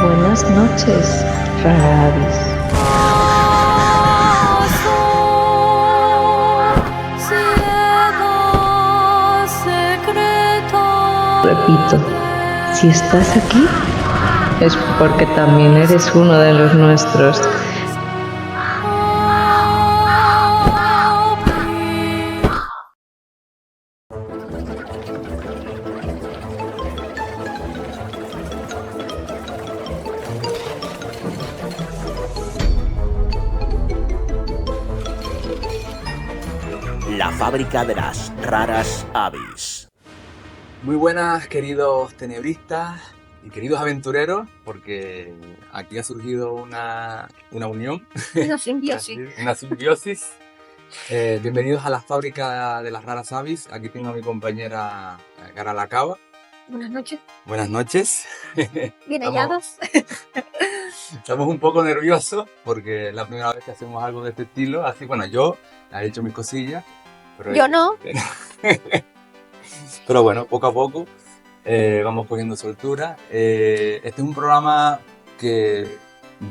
Buenas noches, rara avis. Repito, si estás aquí, es porque también eres uno de los nuestros. La fábrica de las raras avis. Muy buenas, queridos tenebristas y queridos aventureros, porque aquí ha surgido una unión, Una simbiosis. una simbiosis. Bienvenidos a la fábrica de las raras avis. Aquí tengo a mi compañera Gara la Cava. Buenas noches. Buenas noches. Bien hallados. Estamos un poco nerviosos porque es la primera vez que hacemos algo de este estilo. Así, bueno, yo he hecho mis cosillas. Pero Yo no. Pero bueno, poco a poco vamos cogiendo soltura. Este es un programa que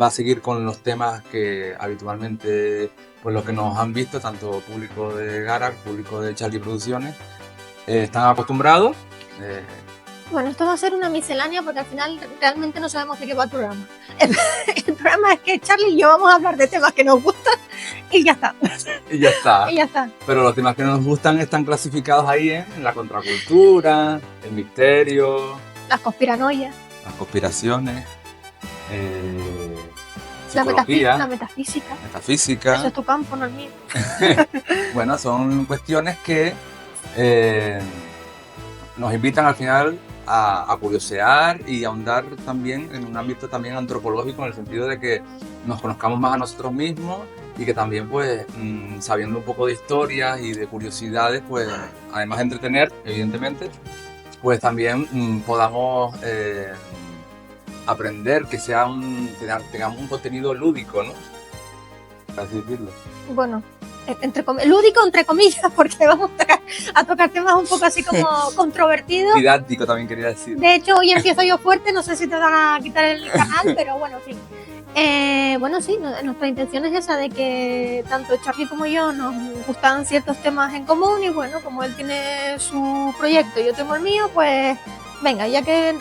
va a seguir con los temas que habitualmente, pues los que nos han visto, tanto público de Gara, público de Charlie Producciones, están acostumbrados. Bueno, esto va a ser una miscelánea porque al final realmente no sabemos de qué va el programa. El programa es que Charlie y yo vamos a hablar de temas que nos gustan y ya está. Y ya está. Y ya está. Pero los temas que nos gustan están clasificados ahí en la contracultura, el misterio, Las conspiranoias, las conspiraciones, la psicología, metafísica. metafísica. Eso es tu campo, no el mío. Bueno, son cuestiones que nos invitan al final a curiosear y a ahondar también en un ámbito también antropológico, en el sentido de que nos conozcamos más a nosotros mismos y que también, pues, sabiendo un poco de historias y de curiosidades, pues, además de entretener, evidentemente, pues también podamos aprender, que tengamos un contenido lúdico, ¿no? Por así decirlo. Bueno, lúdico entre comillas, porque vamos a tocar temas un poco así como controvertidos. Didáctico también quería decir. De hecho, hoy empiezo yo fuerte, no sé si te van a quitar el canal, pero bueno, en fin. Bueno, sí, nuestra intención es esa, de que tanto Charlie como yo nos gustan ciertos temas en común y bueno, como él tiene su proyecto y yo tengo el mío, pues venga, ya que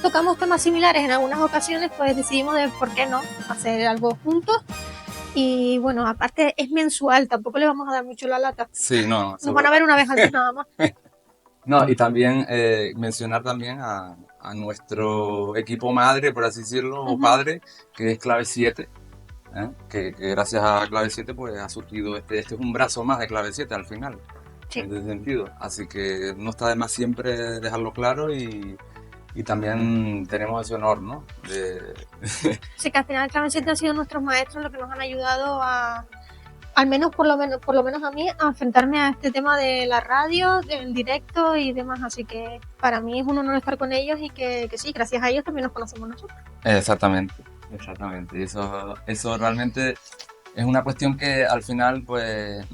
tocamos temas similares en algunas ocasiones, pues decidimos de por qué no hacer algo juntos. Y bueno, aparte es mensual, tampoco le vamos a dar mucho la lata. Sí, no. Nos van a ver una vez al mes nada más. No, y también mencionar también a nuestro equipo madre, por así decirlo, o padre, que es Clave 7, que gracias a Clave 7 pues ha surgido este es un brazo más de Clave 7 al final, Sí. en ese sentido. Así que no está de más siempre dejarlo claro y también tenemos ese honor, ¿no? Sí, que al final Clave 7 han sido nuestros maestros los que nos han ayudado a, al menos por lo menos a mí, a enfrentarme a este tema de la radio, del directo y demás. Así que para mí es un honor estar con ellos y que sí, gracias a ellos también nos conocemos nosotros. Exactamente. Y eso realmente es una cuestión que al final, pues,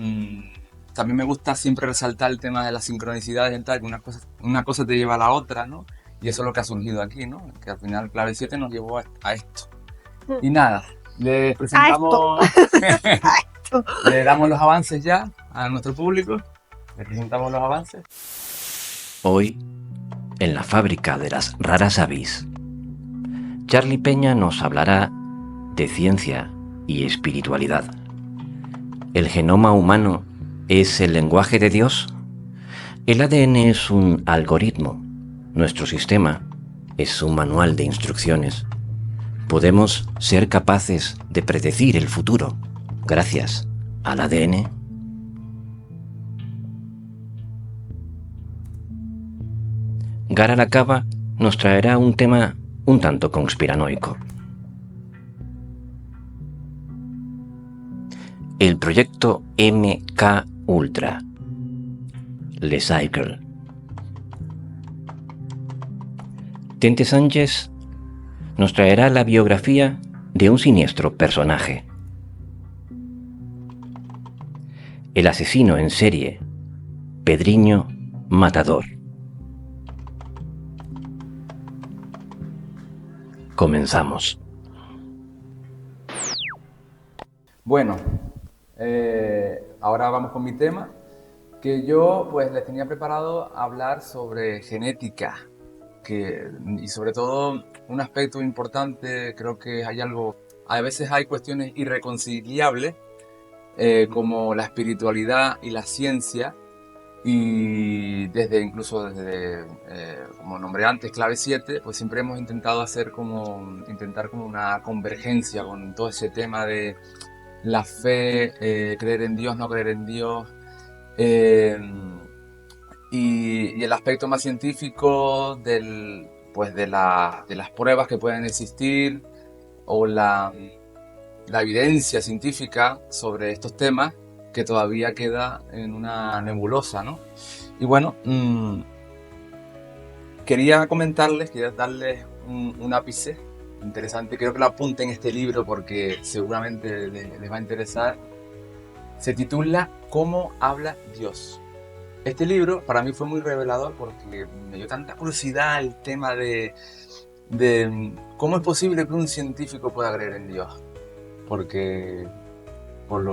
también me gusta siempre resaltar el tema de las sincronicidades y tal, que una cosa te lleva a la otra, ¿no? Y eso es lo que ha surgido aquí, ¿no? Que al final Clave 7 nos llevó a esto. Y nada, les presentamos... Le damos los avances ya a nuestro público. Les presentamos los avances. Hoy, en la fábrica de las raras avis, Charlie Peña nos hablará de ciencia y espiritualidad. ¿El genoma humano es el lenguaje de Dios? El ADN es un algoritmo. Nuestro sistema es un manual de instrucciones. ¿Podemos ser capaces de predecir el futuro gracias al ADN? Gara la Cava nos traerá un tema un tanto conspiranoico. El proyecto MK Ultra, Le Cycle. Tente Sánchez nos traerá la biografía de un siniestro personaje. El asesino en serie, Pedriño Matador. Comenzamos. Bueno, ahora vamos con mi tema, que yo pues les tenía preparado hablar sobre genética, y sobre todo un aspecto importante. Creo que hay algo, a veces hay cuestiones irreconciliables, como la espiritualidad y la ciencia, y incluso desde, como nombré antes, Clave 7, pues siempre hemos intentado intentar como una convergencia con todo ese tema de la fe, creer en Dios, no creer en Dios, y el aspecto más científico pues de las pruebas que pueden existir, o la evidencia científica sobre estos temas, que todavía queda en una nebulosa, ¿no? Y bueno, quería darles un ápice interesante. Creo que lo apunten en este libro porque seguramente les va a interesar. Se titula ¿Cómo habla Dios? Este libro para mí fue muy revelador porque me dio tanta curiosidad el tema de cómo es posible que un científico pueda creer en Dios. Porque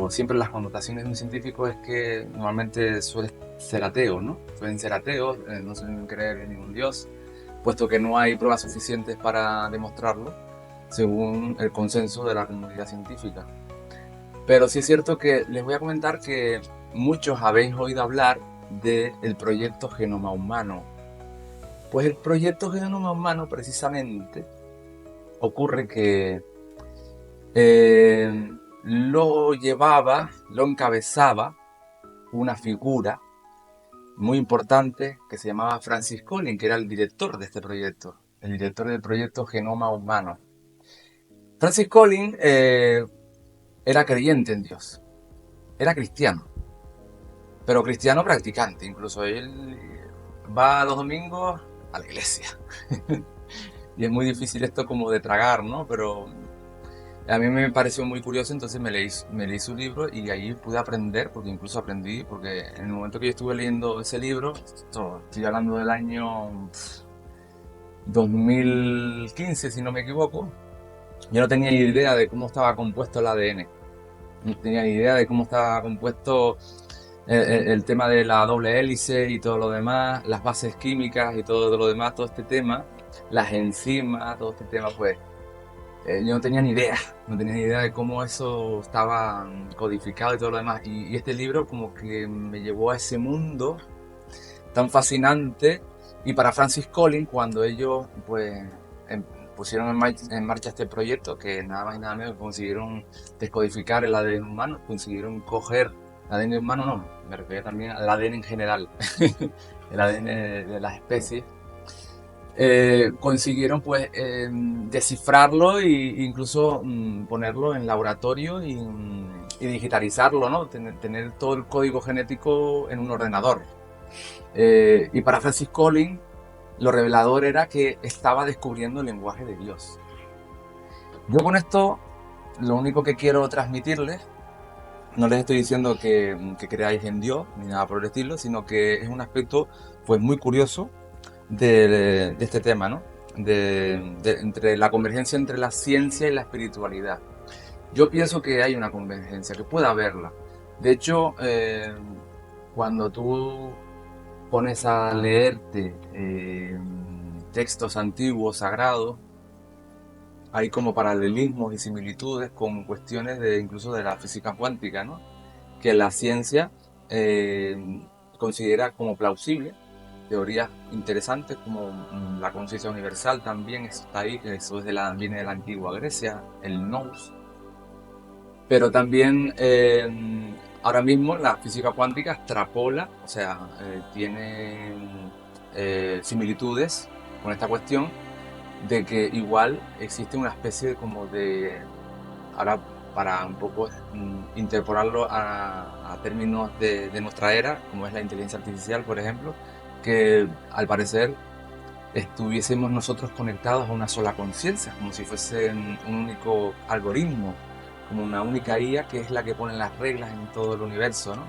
siempre las connotaciones de un científico es que normalmente suele ser ateo, ¿no? Suelen ser ateos, no suelen creer en ningún Dios, puesto que no hay pruebas suficientes para demostrarlo, según el consenso de la comunidad científica. Pero sí es cierto que les voy a comentar que muchos habéis oído hablar del proyecto Genoma Humano. Pues el proyecto Genoma Humano, precisamente, ocurre que lo encabezaba una figura muy importante que se llamaba Francis Collins, que era el director de este proyecto, el director del proyecto Genoma Humano. Francis Collins era creyente en Dios, era cristiano, pero cristiano practicante. Incluso él va los domingos a la iglesia. Y es muy difícil esto como de tragar, ¿no? Pero a mí me pareció muy curioso, entonces me leí su libro y ahí pude aprender, porque incluso aprendí, porque en el momento que yo estuve leyendo ese libro, estoy hablando del año 2015, si no me equivoco, yo no tenía ni idea de cómo estaba compuesto el ADN, no tenía ni idea de cómo estaba compuesto el tema de la doble hélice y todo lo demás, las bases químicas y todo lo demás, todo este tema, las enzimas, todo este tema, pues yo no tenía ni idea de cómo eso estaba codificado y todo lo demás. Y este libro como que me llevó a ese mundo tan fascinante. Y para Francis Collins, cuando ellos pues pusieron en marcha este proyecto, que nada más y nada menos consiguieron descodificar el ADN humano, consiguieron coger el ADN humano, no, me refiero también al ADN en general, el ADN de las especies. Consiguieron pues descifrarlo e incluso ponerlo en laboratorio y digitalizarlo, ¿no? Tener todo el código genético en un ordenador. Y para Francis Collins lo revelador era que estaba descubriendo el lenguaje de Dios. Yo con esto lo único que quiero transmitirles, no les estoy diciendo que creáis en Dios ni nada por el estilo, sino que es un aspecto pues muy curioso de este tema, ¿no? Entre la convergencia entre la ciencia y la espiritualidad. Yo pienso que hay una convergencia, que puede haberla. De hecho, cuando tú pones a leerte textos antiguos, sagrados, hay como paralelismos y similitudes con cuestiones incluso de la física cuántica, ¿no? Que la ciencia considera como plausible. Teorías interesantes como la conciencia universal también está ahí, eso viene de la antigua Grecia, el nous. Pero también ahora mismo la física cuántica extrapola, o sea, tiene similitudes con esta cuestión de que igual existe una especie como de, ahora para un poco interpolarlo a términos de nuestra era, como es la inteligencia artificial, por ejemplo, que al parecer estuviésemos nosotros conectados a una sola conciencia, como si fuese un único algoritmo, como una única IA que es la que pone las reglas en todo el universo, ¿no?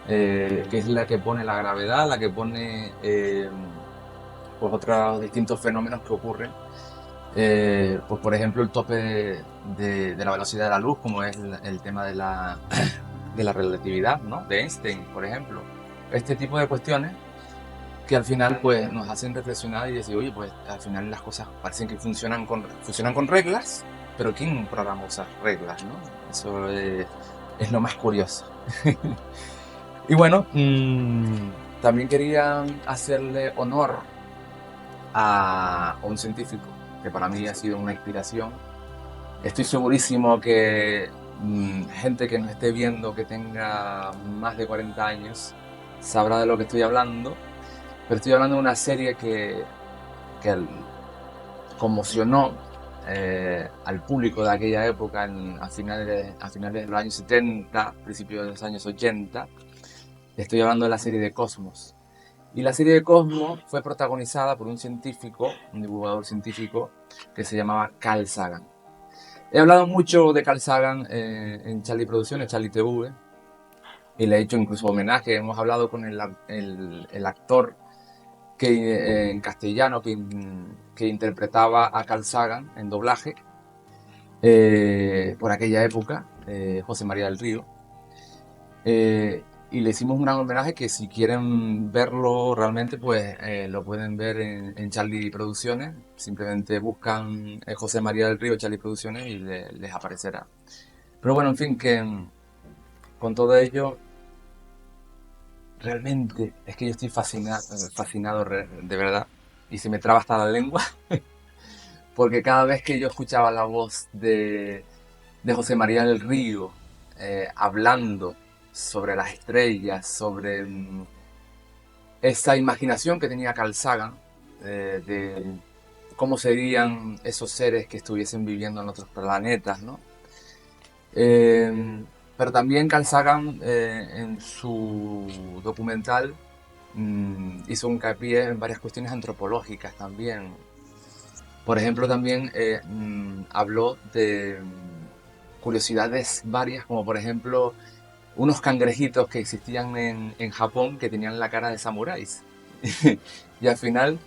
Que es la que pone la gravedad, la que pone pues otros distintos fenómenos que ocurren. Pues por ejemplo el tope de la velocidad de la luz, como es el tema de la relatividad, ¿no? De Einstein, por ejemplo. Este tipo de cuestiones que al final pues nos hacen reflexionar y decir, oye, pues al final las cosas parecen que funcionan con reglas, pero ¿quién programó esas reglas, no? Eso es lo más curioso. Y bueno, también quería hacerle honor a un científico que para mí ha sido una inspiración. Estoy segurísimo que gente que nos esté viendo que tenga más de 40 años sabrá de lo que estoy hablando, pero estoy hablando de una serie que conmocionó al público de aquella época a finales de los años 70, principios de los años 80. Estoy hablando de la serie de Cosmos. Y la serie de Cosmos fue protagonizada por un científico, un divulgador científico, que se llamaba Carl Sagan. He hablado mucho de Carl Sagan en Charlie Producciones, Charlie TV, y le he hecho incluso homenaje. Hemos hablado con el actor en castellano que interpretaba a Carl Sagan en doblaje por aquella época, José María del Río. Y le hicimos un gran homenaje que si quieren verlo realmente, pues lo pueden ver en Charlie Producciones. Simplemente buscan José María del Río, Charlie Producciones y les aparecerá. Pero bueno, en fin, que con todo ello, realmente es que yo estoy fascinado de verdad. Y se me traba hasta la lengua. Porque cada vez que yo escuchaba la voz de José María del Río hablando sobre las estrellas, sobre esa imaginación que tenía Carl Sagan de cómo serían esos seres que estuviesen viviendo en otros planetas, ¿no? Pero también Carl Sagan en su documental hizo un hincapié en varias cuestiones antropológicas también. Por ejemplo, también habló de curiosidades varias, como por ejemplo unos cangrejitos que existían en Japón que tenían la cara de samuráis. Y al final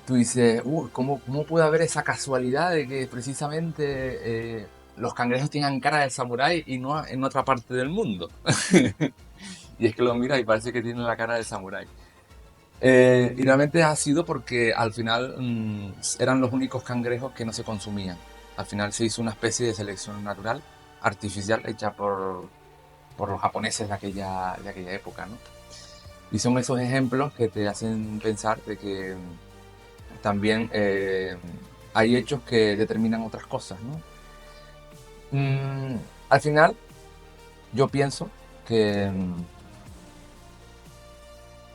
tú dices, ¿cómo puede haber esa casualidad de que precisamente los cangrejos tengan cara de samurái y no en otra parte del mundo? Y es que lo mira y parece que tienen la cara de samurái. Y realmente ha sido porque al final eran los únicos cangrejos que no se consumían. Al final se hizo una especie de selección natural, artificial, hecha por los japoneses de aquella época, ¿no? Y son esos ejemplos que te hacen pensar de que también hay hechos que determinan otras cosas, ¿no? Al final, yo pienso que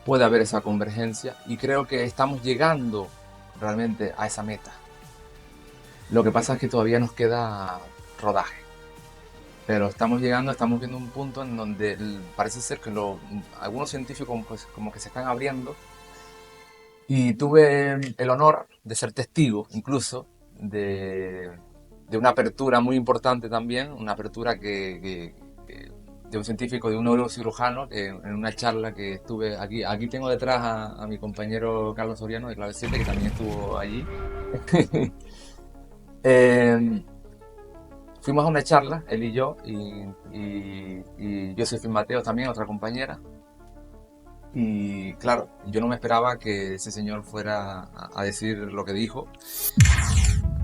puede haber esa convergencia y creo que estamos llegando realmente a esa meta. Lo que pasa es que todavía nos queda rodaje. Pero estamos viendo un punto en donde parece ser que algunos científicos pues, como que se están abriendo. Y tuve el honor de ser testigo, incluso, de una apertura muy importante también, una apertura de un científico, de un neurocirujano, en una charla que estuve aquí. Aquí tengo detrás a mi compañero Carlos Soriano de Clave 7, que también estuvo allí. Fuimos a una charla, él y yo, y Josephine Mateo también, otra compañera. Y claro, yo no me esperaba que ese señor fuera a decir lo que dijo.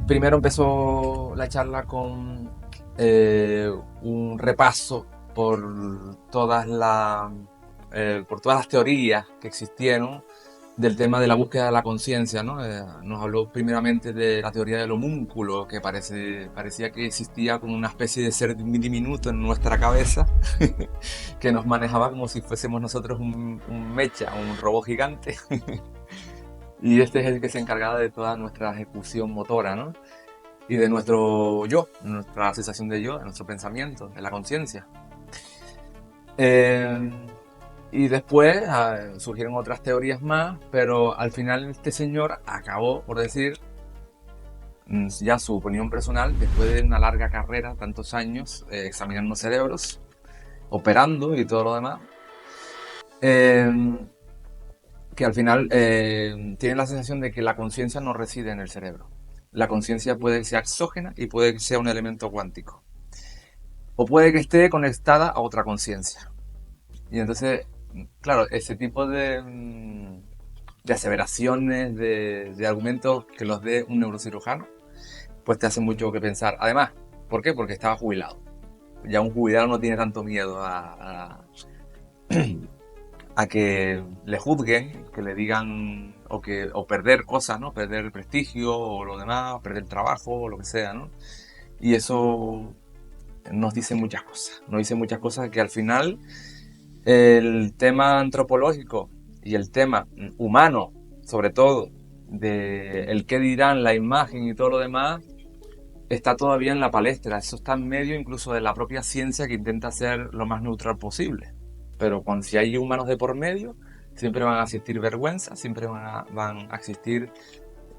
Primero empezó la charla con un repaso por todas las teorías que existieron del tema de la búsqueda de la conciencia, ¿no? Nos habló primeramente de la teoría del homúnculo, que parecía que existía como una especie de ser diminuto en nuestra cabeza, que nos manejaba como si fuésemos nosotros un mecha, un robot gigante. Y este es el que se encargaba de toda nuestra ejecución motora, ¿no? Y de nuestro yo, nuestra sensación de yo, de nuestro pensamiento, de la conciencia. Y después surgieron otras teorías más, pero al final este señor acabó por decir ya su opinión personal, después de una larga carrera, tantos años, examinando cerebros, operando y todo lo demás, que al final tiene la sensación de que la conciencia no reside en el cerebro. La conciencia puede ser exógena y puede que sea un elemento cuántico. O puede que esté conectada a otra conciencia. Y entonces, claro, ese tipo de aseveraciones, de argumentos que los dé un neurocirujano, pues te hace mucho que pensar. Además, ¿por qué? Porque estaba jubilado. Ya un jubilado no tiene tanto miedo a que le juzguen, que le digan, o perder cosas, ¿no? Perder el prestigio o lo demás, perder el trabajo o lo que sea, ¿no? Y eso nos dice muchas cosas. Nos dice muchas cosas que al final el tema antropológico y el tema humano, sobre todo, de el qué dirán, la imagen y todo lo demás, está todavía en la palestra. Eso está en medio incluso de la propia ciencia, que intenta ser lo más neutral posible. Pero si hay humanos de por medio, siempre van a existir vergüenzas, siempre van a existir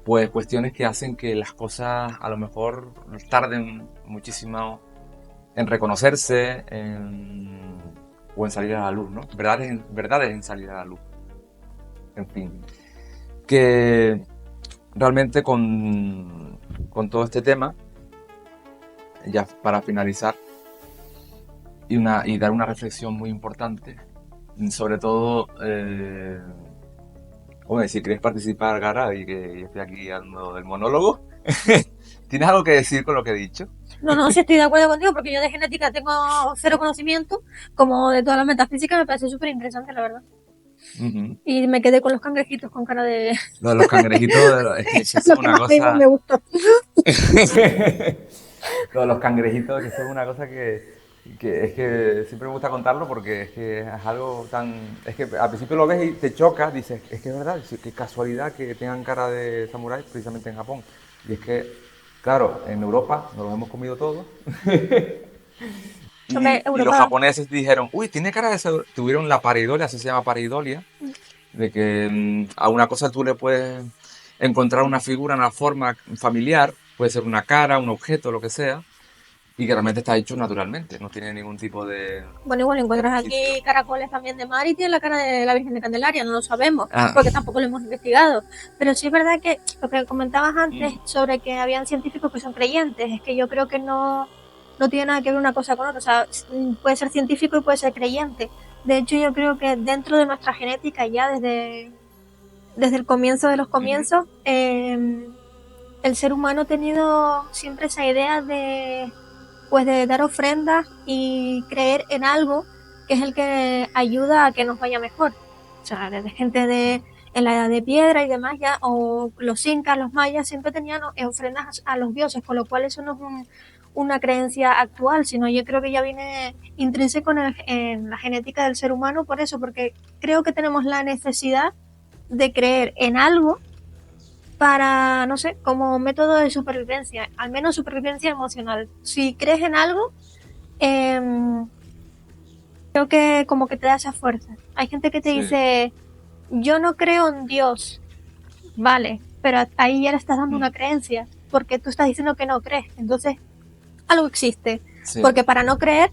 pues cuestiones que hacen que las cosas a lo mejor tarden muchísimo en reconocerse o en salir a la luz, ¿no? Verdades en salir a la luz. En fin, que realmente con todo este tema, ya para finalizar, y dar una reflexión muy importante, sobre todo, bueno, si quieres participar, Gara, y que estoy aquí dando el monólogo, ¿tienes algo que decir con lo que he dicho? No, sí estoy de acuerdo contigo, porque yo de genética tengo cero conocimiento, como de todas las metafísicas me parece súper interesante, la verdad. Uh-huh. Y me quedé con los cangrejitos con cara de... Lo de los cangrejitos, es que eso es Lo que una más cosa... me gustó. Lo de los cangrejitos, que eso es una cosa que es que siempre me gusta contarlo, porque es que es algo tan... Es que al principio lo ves y te choca, dices, es que es verdad, qué casualidad que tengan cara de samurái precisamente en Japón. Y es que, claro, en Europa nos los hemos comido todos. Y los japoneses dijeron, uy, tiene cara de... Tuvieron la pareidolia, así se llama pareidolia, de que a una cosa tú le puedes encontrar una figura, una forma familiar, puede ser una cara, un objeto, lo que sea, y que realmente está hecho naturalmente, no tiene ningún tipo de... Bueno, igual encuentras aquí caracoles también de mar y tiene la cara de la Virgen de Candelaria, no lo sabemos, porque tampoco lo hemos investigado. Pero sí es verdad que lo que comentabas antes sobre que habían científicos que son creyentes, es que yo creo que no tiene nada que ver una cosa con otra. O sea, puede ser científico y puede ser creyente. De hecho, yo creo que dentro de nuestra genética, ya desde el comienzo de los comienzos, el ser humano ha tenido siempre esa idea de dar ofrendas y creer en algo que es el que ayuda a que nos vaya mejor. O sea, desde gente en la edad de piedra y demás ya, o los incas, los mayas, siempre tenían ofrendas a los dioses, con lo cual eso no es una creencia actual, sino yo creo que ya viene intrínseco en la genética del ser humano por eso, porque creo que tenemos la necesidad de creer en algo para, no sé, como método de supervivencia, al menos supervivencia emocional. Si crees en algo, creo que como que te da esa fuerza. Hay gente que te dice, yo no creo en Dios, vale, pero ahí ya le estás dando una creencia, porque tú estás diciendo que no crees, entonces algo existe, porque para no creer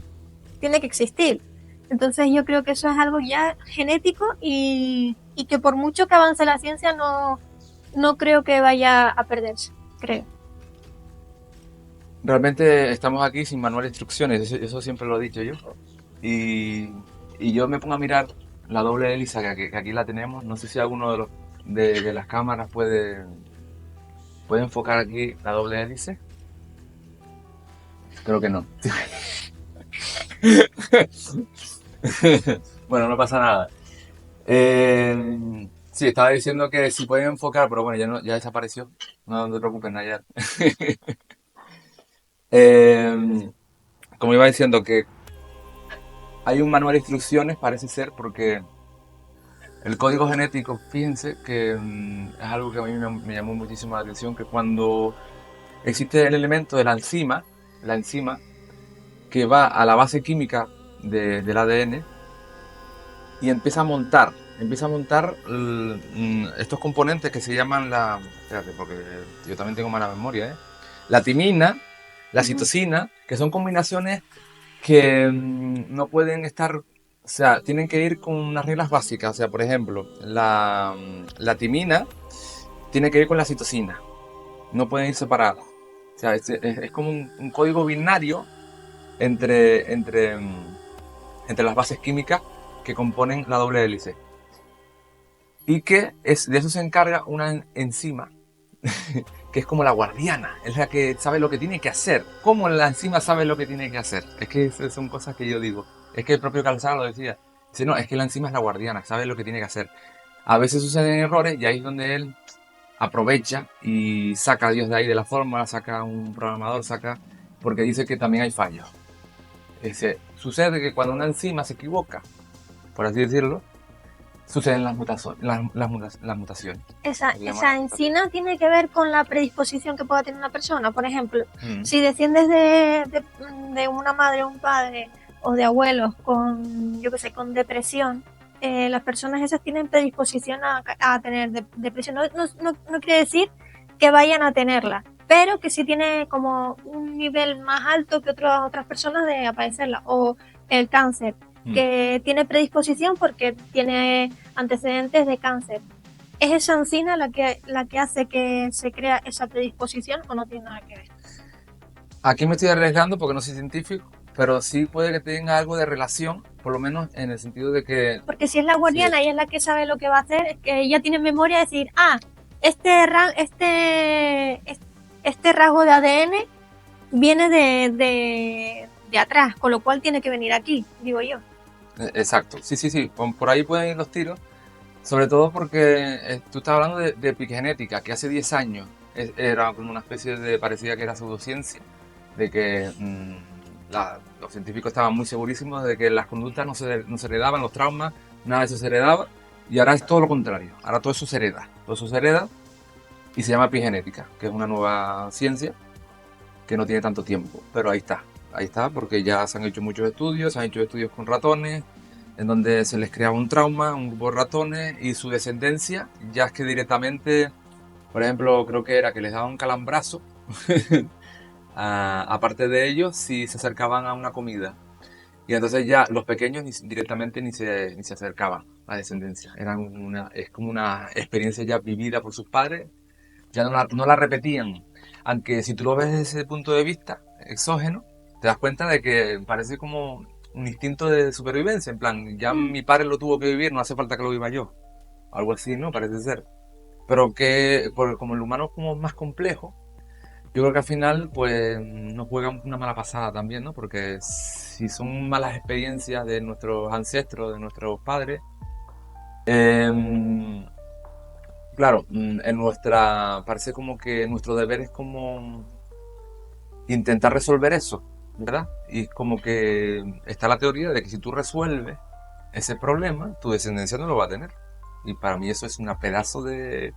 tiene que existir. Entonces yo creo que eso es algo ya genético y que por mucho que avance la ciencia no creo que vaya a perderse, creo. Realmente estamos aquí sin manual de instrucciones, eso siempre lo he dicho yo. Y yo me pongo a mirar la doble hélice que aquí la tenemos. No sé si alguno de las cámaras puede enfocar aquí la doble hélice. Creo que no. Bueno, no pasa nada. Sí, estaba diciendo que si pueden enfocar, pero bueno, ya desapareció. No te preocupes, Nayar. Como iba diciendo, que hay un manual de instrucciones, parece ser, porque el código genético, fíjense que es algo que a mí me llamó muchísimo la atención, que cuando existe el elemento de la enzima que va a la base química del ADN, y empieza a montar estos componentes que se llaman espérate, porque yo también tengo mala memoria, ¿eh? La timina, la citosina, que son combinaciones que no pueden estar, o sea, tienen que ir con unas reglas básicas. O sea, por ejemplo, la timina tiene que ir con la citosina, no pueden ir separadas. O sea, es como un código binario entre las bases químicas que componen la doble hélice. Y que de eso se encarga una enzima que es como la guardiana, es la que sabe lo que tiene que hacer. ¿Cómo la enzima sabe lo que tiene que hacer? Es que son cosas que yo digo. Es que el propio Carl Sagan lo decía. Dice, no, es que la enzima es la guardiana, sabe lo que tiene que hacer. A veces suceden errores y ahí es donde él aprovecha y saca a Dios de ahí de la fórmula, saca a un programador, porque dice que también hay fallos. Sucede que cuando una enzima se equivoca, por así decirlo, suceden las mutaciones. Esa enzima tiene que ver con la predisposición que pueda tener una persona. Por ejemplo, si desciendes de una madre o un padre o de abuelos con, yo qué sé, con depresión, las personas esas tienen predisposición a tener depresión. No quiere decir que vayan a tenerla, pero que sí tiene como un nivel más alto que otras personas de aparecerla. O el cáncer, que tiene predisposición porque tiene antecedentes de cáncer. ¿Es esa enzima la que hace que se crea esa predisposición o no tiene nada que ver? Aquí me estoy arriesgando porque no soy científico, pero sí puede que tenga algo de relación, por lo menos en el sentido de que... Porque si es la guardiana y es la que sabe lo que va a hacer, es que ella tiene memoria de decir, este rasgo de ADN viene de atrás, con lo cual tiene que venir aquí, digo yo. Exacto, sí, por ahí pueden ir los tiros, sobre todo porque tú estás hablando de epigenética, que hace 10 años era como una especie de, parecía que era pseudociencia, de que los científicos estaban muy segurísimos de que las conductas no se heredaban, los traumas, nada de eso se heredaba, y ahora es todo lo contrario, ahora todo eso se hereda y se llama epigenética, que es una nueva ciencia que no tiene tanto tiempo, pero ahí está, porque ya se han hecho muchos estudios, con ratones, en donde se les creaba un trauma, un grupo de ratones, y su descendencia, ya es que directamente, por ejemplo, creo que era que les daban un calambrazo, aparte de ellos, si se acercaban a una comida. Y entonces ya los pequeños directamente ni se acercaban a la descendencia. Es como una experiencia ya vivida por sus padres, ya no la repetían. Aunque si tú lo ves desde ese punto de vista exógeno, te das cuenta de que parece como un instinto de supervivencia, en plan, ya mi padre lo tuvo que vivir, no hace falta que lo viva yo. Algo así, ¿no? Parece ser. Pero como el humano es como más complejo, yo creo que al final pues nos juega una mala pasada también, ¿no? Porque si son malas experiencias de nuestros ancestros, de nuestros padres, claro, parece como que nuestro deber es como intentar resolver eso, ¿verdad? Y como que está la teoría de que si tú resuelves ese problema, tu descendencia no lo va a tener. Y para mí eso es un pedazo de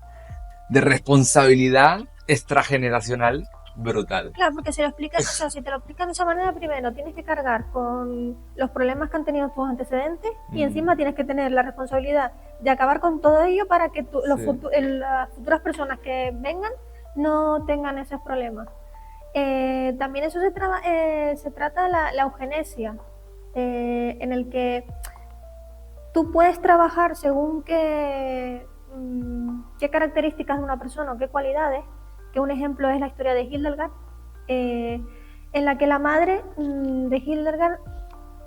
responsabilidad extrageneracional brutal. Claro, porque si te lo explicas de esa manera, primero tienes que cargar con los problemas que han tenido tus antecedentes y encima tienes que tener la responsabilidad de acabar con todo ello para que las futuras personas que vengan no tengan esos problemas. También eso se trata de la eugenesia, en el que tú puedes trabajar según qué características de una persona o qué cualidades, que un ejemplo es la historia de Hildegard, en la que la madre de Hildegard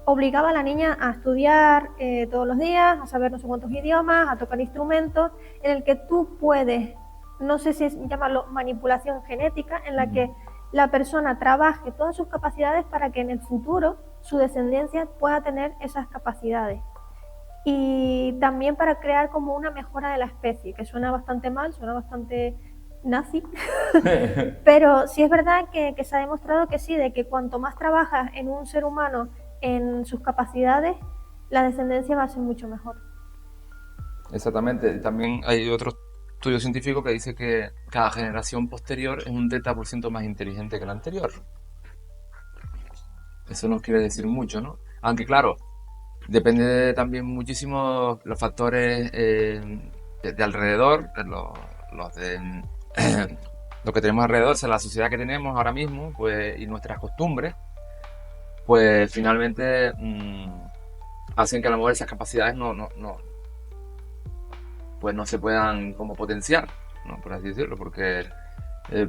obligaba a la niña a estudiar todos los días, a saber no sé cuántos idiomas, a tocar instrumentos, en el que tú puedes, no sé si llamarlo manipulación genética, en la que la persona trabaje todas sus capacidades para que en el futuro su descendencia pueda tener esas capacidades. Y también para crear como una mejora de la especie, que suena bastante mal, suena bastante nazi, pero sí es verdad que se ha demostrado que sí, de que cuanto más trabajas en un ser humano, en sus capacidades, la descendencia va a ser mucho mejor. Exactamente, también hay otro estudio científico que dice que cada generación posterior es un 30% más inteligente que la anterior. Eso no quiere decir mucho, ¿no? Aunque claro, depende también muchísimo los factores de alrededor, los de lo que tenemos alrededor, o sea, la sociedad que tenemos ahora mismo, pues, y nuestras costumbres, pues finalmente hacen que a lo mejor esas capacidades pues no se puedan como potenciar, ¿no? Por así decirlo, porque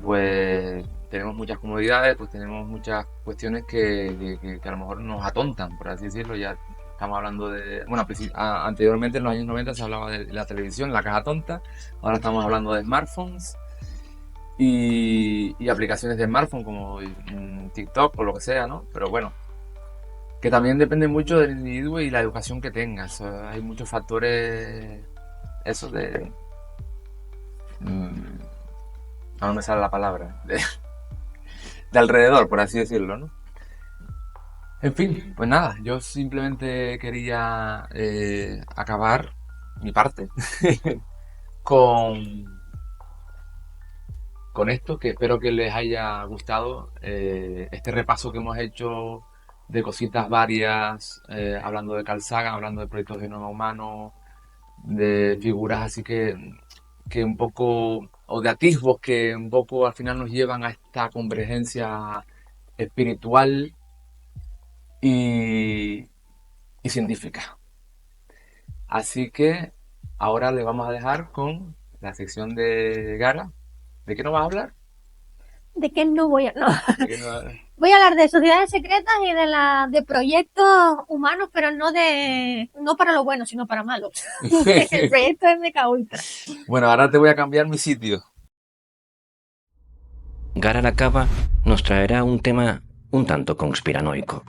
pues tenemos muchas comodidades, pues tenemos muchas cuestiones que a lo mejor nos atontan, por así decirlo. Ya estamos hablando de, bueno, anteriormente en los años 90 se hablaba de la televisión, la caja tonta, ahora estamos hablando de smartphones y aplicaciones de smartphone como TikTok o lo que sea, ¿no? Pero bueno, que también depende mucho del individuo y la educación que tengas. Hay muchos factores, eso de... no me sale la palabra, de alrededor, por así decirlo, ¿no? En fin, pues nada, yo simplemente quería acabar mi parte con, con esto, que espero que les haya gustado este repaso que hemos hecho de cositas varias, hablando de Carl Sagan, hablando de proyectos de genoma humano, de figuras así que un poco, o de atisbos que un poco al final nos llevan a esta convergencia espiritual y científica. Así que ahora le vamos a dejar con la sección de Gara. ¿De qué nos vas a hablar? ¿De qué no voy a...? No. ¿De qué nos vas a hablar? Voy a hablar de sociedades secretas y de proyectos humanos, pero no para lo bueno, sino para malo. El proyecto MK Ultra. Bueno, ahora te voy a cambiar mi sitio. Gara la Cava nos traerá un tema un tanto conspiranoico.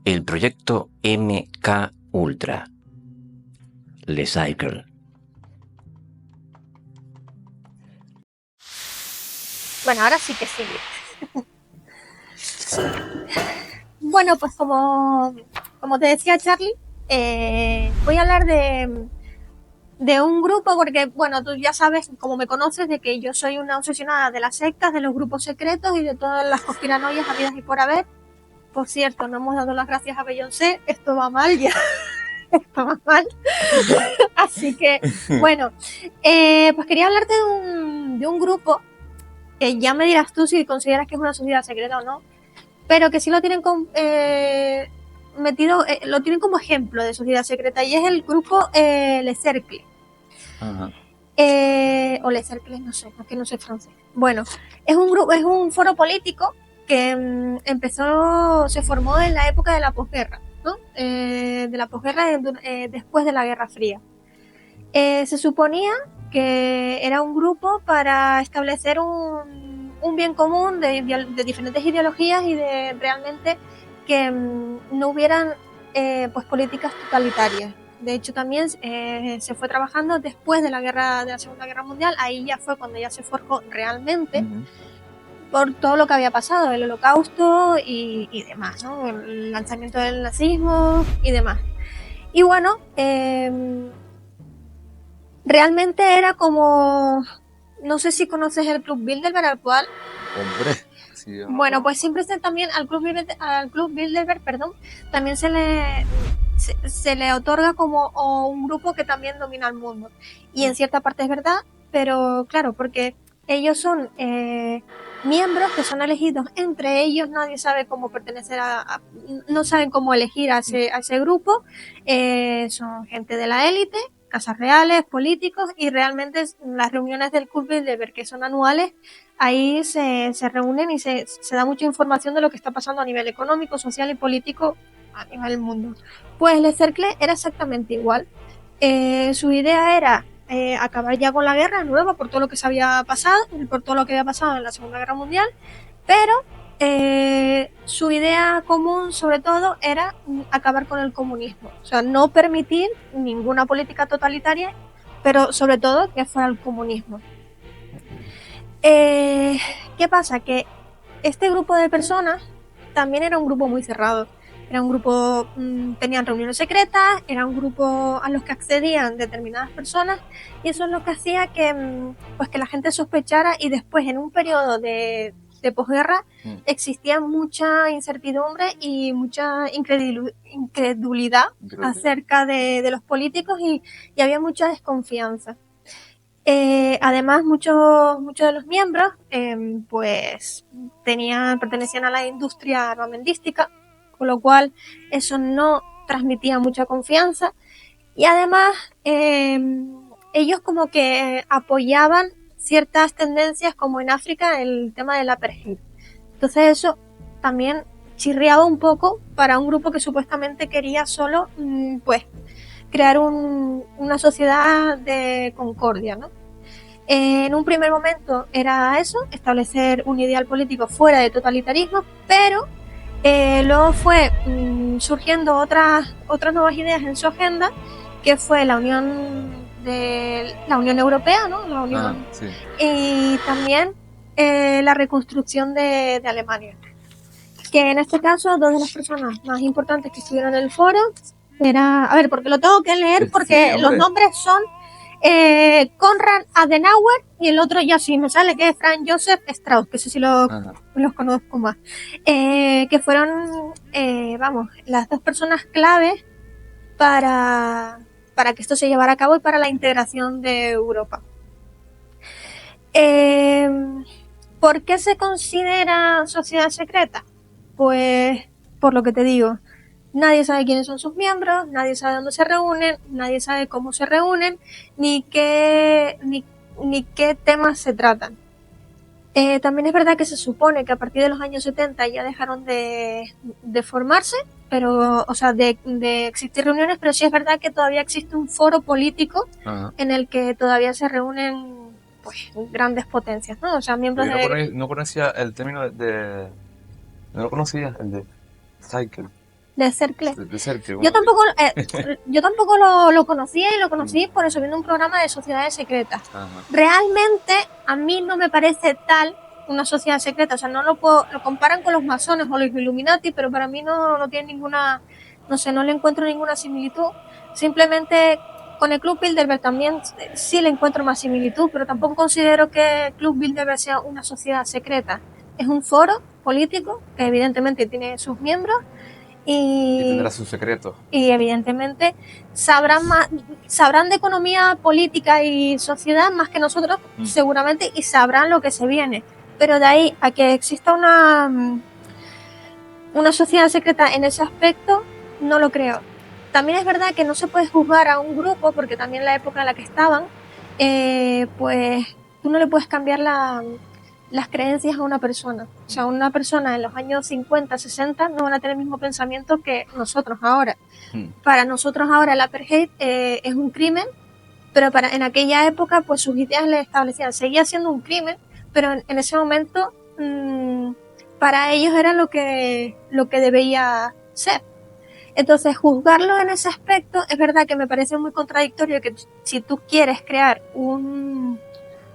El proyecto MK Ultra. Le Cycle. Bueno, ahora sí que sí. Bueno, pues como te decía Charlie, voy a hablar de un grupo porque, bueno, tú ya sabes, como me conoces, de que yo soy una obsesionada de las sectas, de los grupos secretos y de todas las conspiranoias habidas y por haber. Por cierto, no hemos dado las gracias a Beyoncé, esto va mal ya. Esto va mal. Así que, bueno, pues quería hablarte de un grupo que ya me dirás tú si consideras que es una sociedad secreta o no, pero que sí lo tienen metido, lo tienen como ejemplo de sociedad secreta, y es el grupo Le Cercle. Ajá. O Le Cercle, no sé, es que no sé francés. Bueno, es un grupo, es un foro político que se formó en la época de la posguerra, ¿no? De la posguerra después de la Guerra Fría. Se suponía que era un grupo para establecer un bien común de diferentes ideologías y de realmente que no hubieran pues políticas totalitarias. De hecho, también se fue trabajando después de la Segunda Guerra Mundial. Ahí ya fue cuando ya se forjó realmente por todo lo que había pasado, el Holocausto y demás, ¿no? El lanzamiento del nazismo y demás. Y bueno, realmente era como, no sé si conoces el Club Bilderberg, al cual... Hombre. Sí, Bueno, pues siempre también al Club Bilderberg, perdón, también se le otorga como un grupo que también domina el mundo. Y en cierta parte es verdad, pero claro, porque ellos son miembros que son elegidos entre ellos, nadie sabe cómo pertenecer no saben cómo elegir a ese grupo, son gente de la élite, casas reales, políticos, y realmente las reuniones del Club Bilderberg, que son anuales, ahí se reúnen y se da mucha información de lo que está pasando a nivel económico, social y político a nivel del mundo. Pues Le Cercle era exactamente igual. Su idea era acabar ya con la guerra nueva por todo lo que se había pasado, por todo lo que había pasado en la Segunda Guerra Mundial, pero su idea común sobre todo era acabar con el comunismo, o sea, no permitir ninguna política totalitaria, pero sobre todo que fuera el comunismo. ¿Qué pasa? Que este grupo de personas también era un grupo muy cerrado. Era un grupo, tenían reuniones secretas, era un grupo a los que accedían determinadas personas, y eso es lo que hacía que la gente sospechara, y después en un periodo de de posguerra existía mucha incertidumbre y mucha incredulidad acerca de los políticos y había mucha desconfianza. Además, muchos de los miembros pues pertenecían a la industria armamentística, con lo cual eso no transmitía mucha confianza. Y además, ellos como que apoyaban ciertas tendencias, como en África el tema del apartheid. Entonces eso también chirriaba un poco para un grupo que supuestamente quería solo pues crear una sociedad de concordia, ¿no? En un primer momento era eso, establecer un ideal político fuera de totalitarismo, pero luego fue surgiendo otras nuevas ideas en su agenda, que fue la Unión Europea, ¿no? La Unión, sí. Y también la reconstrucción de Alemania. Que en este caso, dos de las personas más importantes que estuvieron en el foro era, a ver, porque lo tengo que leer porque Sí, los nombres son Konrad Adenauer y el otro ya sí me sale que es Franz Josef Strauss, que eso sí los conozco más, que fueron, vamos, las dos personas claves para que esto se llevara a cabo y para la integración de Europa. ¿Por qué se considera sociedad secreta? Pues por lo que te digo, nadie sabe quiénes son sus miembros, nadie sabe dónde se reúnen, nadie sabe cómo se reúnen, ni qué temas se tratan. También es verdad que se supone que a partir de los años 70 ya dejaron de formarse, pero, o sea, de existir reuniones, pero sí es verdad que todavía existe un foro político en el que todavía se reúnen pues grandes potencias, ¿no? O sea, miembros de... No conocía el término de... No lo conocía, el de Cycle. De Cercle. De Cercle. Yo tampoco lo conocía y lo conocí por eso, viendo un programa de sociedades secretas. Realmente a mí no me parece tal una sociedad secreta, o sea, lo comparan con los masones o los Illuminati, pero para mí no tiene ninguna, no sé, no le encuentro ninguna similitud. Simplemente con el Club Bilderberg también sí le encuentro más similitud, pero tampoco considero que el Club Bilderberg sea una sociedad secreta. Es un foro político que evidentemente tiene sus miembros y tendrá sus secretos. Y evidentemente sabrán de economía política y sociedad más que nosotros, seguramente, y sabrán lo que se viene. Pero de ahí a que exista una sociedad secreta en ese aspecto, no lo creo. También es verdad que no se puede juzgar a un grupo, porque también en la época en la que estaban, pues tú no le puedes cambiar las creencias a una persona. O sea, una persona en los años 50, 60 no van a tener el mismo pensamiento que nosotros ahora. Para nosotros ahora el apartheid es un crimen, pero en aquella época pues sus ideas le establecían, seguía siendo un crimen, pero en ese momento para ellos era lo que debía ser. Entonces, juzgarlo en ese aspecto es verdad que me parece muy contradictorio, que si tú quieres crear un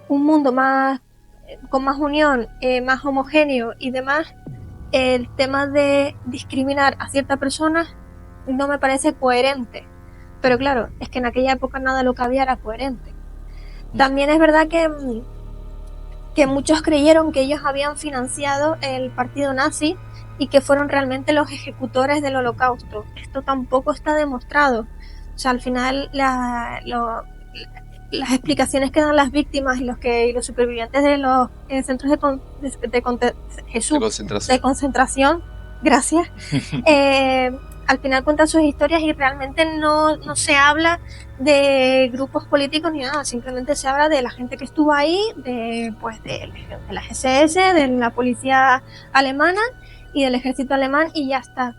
mundo con más unión, más homogéneo y demás, el tema de discriminar a ciertas personas no me parece coherente. Pero claro, es que en aquella época nada lo que había era coherente. También es verdad que muchos creyeron que ellos habían financiado el partido nazi y que fueron realmente los ejecutores del Holocausto. Esto tampoco está demostrado. O sea, al final las explicaciones que dan las víctimas y los supervivientes de los centros de concentración, gracias, al final cuentan sus historias y realmente no se habla de grupos políticos ni nada, simplemente se habla de la gente que estuvo ahí, de la SS, de la policía alemana y del ejército alemán, y ya está.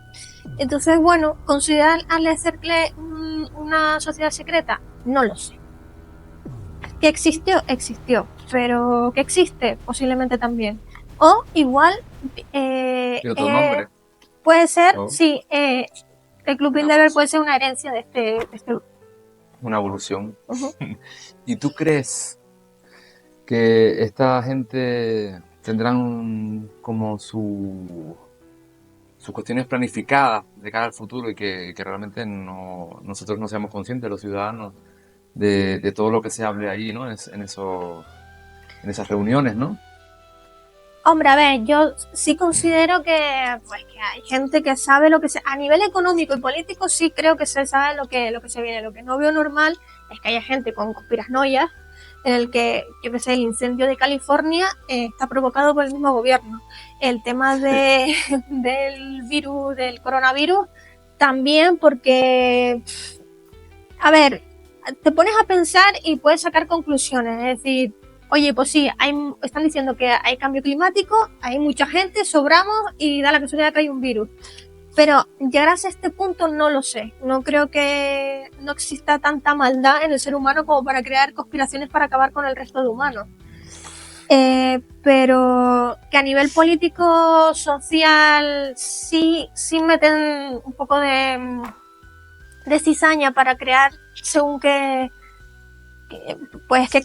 Entonces, bueno, ¿considerar al Cercle una sociedad secreta? No lo sé. ¿Que existió? Existió. Pero ¿que existe? Posiblemente también. O igual... ¿Y otro nombre? Puede ser, sí. El Club Bilderberg puede ser una herencia de este grupo. Una evolución. ¿Y tú crees que esta gente tendrán como sus cuestiones planificadas de cara al futuro y que realmente nosotros no seamos conscientes, los ciudadanos, de todo lo que se hable ahí, ¿no? En esas reuniones, ¿no? Hombre, a ver, yo sí considero que, pues, que hay gente que sabe lo que se... A nivel económico y político sí creo que se sabe lo que se viene. Lo que no veo normal es que haya gente con conspiranoias en el que, yo qué sé, el incendio de California está provocado por el mismo gobierno. El tema del virus, del coronavirus, también porque, a ver, te pones a pensar y puedes sacar conclusiones. Es decir, oye, pues sí, están diciendo que hay cambio climático, hay mucha gente, sobramos y da la casualidad que hay un virus. Pero llegar hasta este punto no lo sé. No creo que no exista tanta maldad en el ser humano como para crear conspiraciones para acabar con el resto de humanos. Pero que a nivel político, social, sí meten un poco de cizaña para crear según qué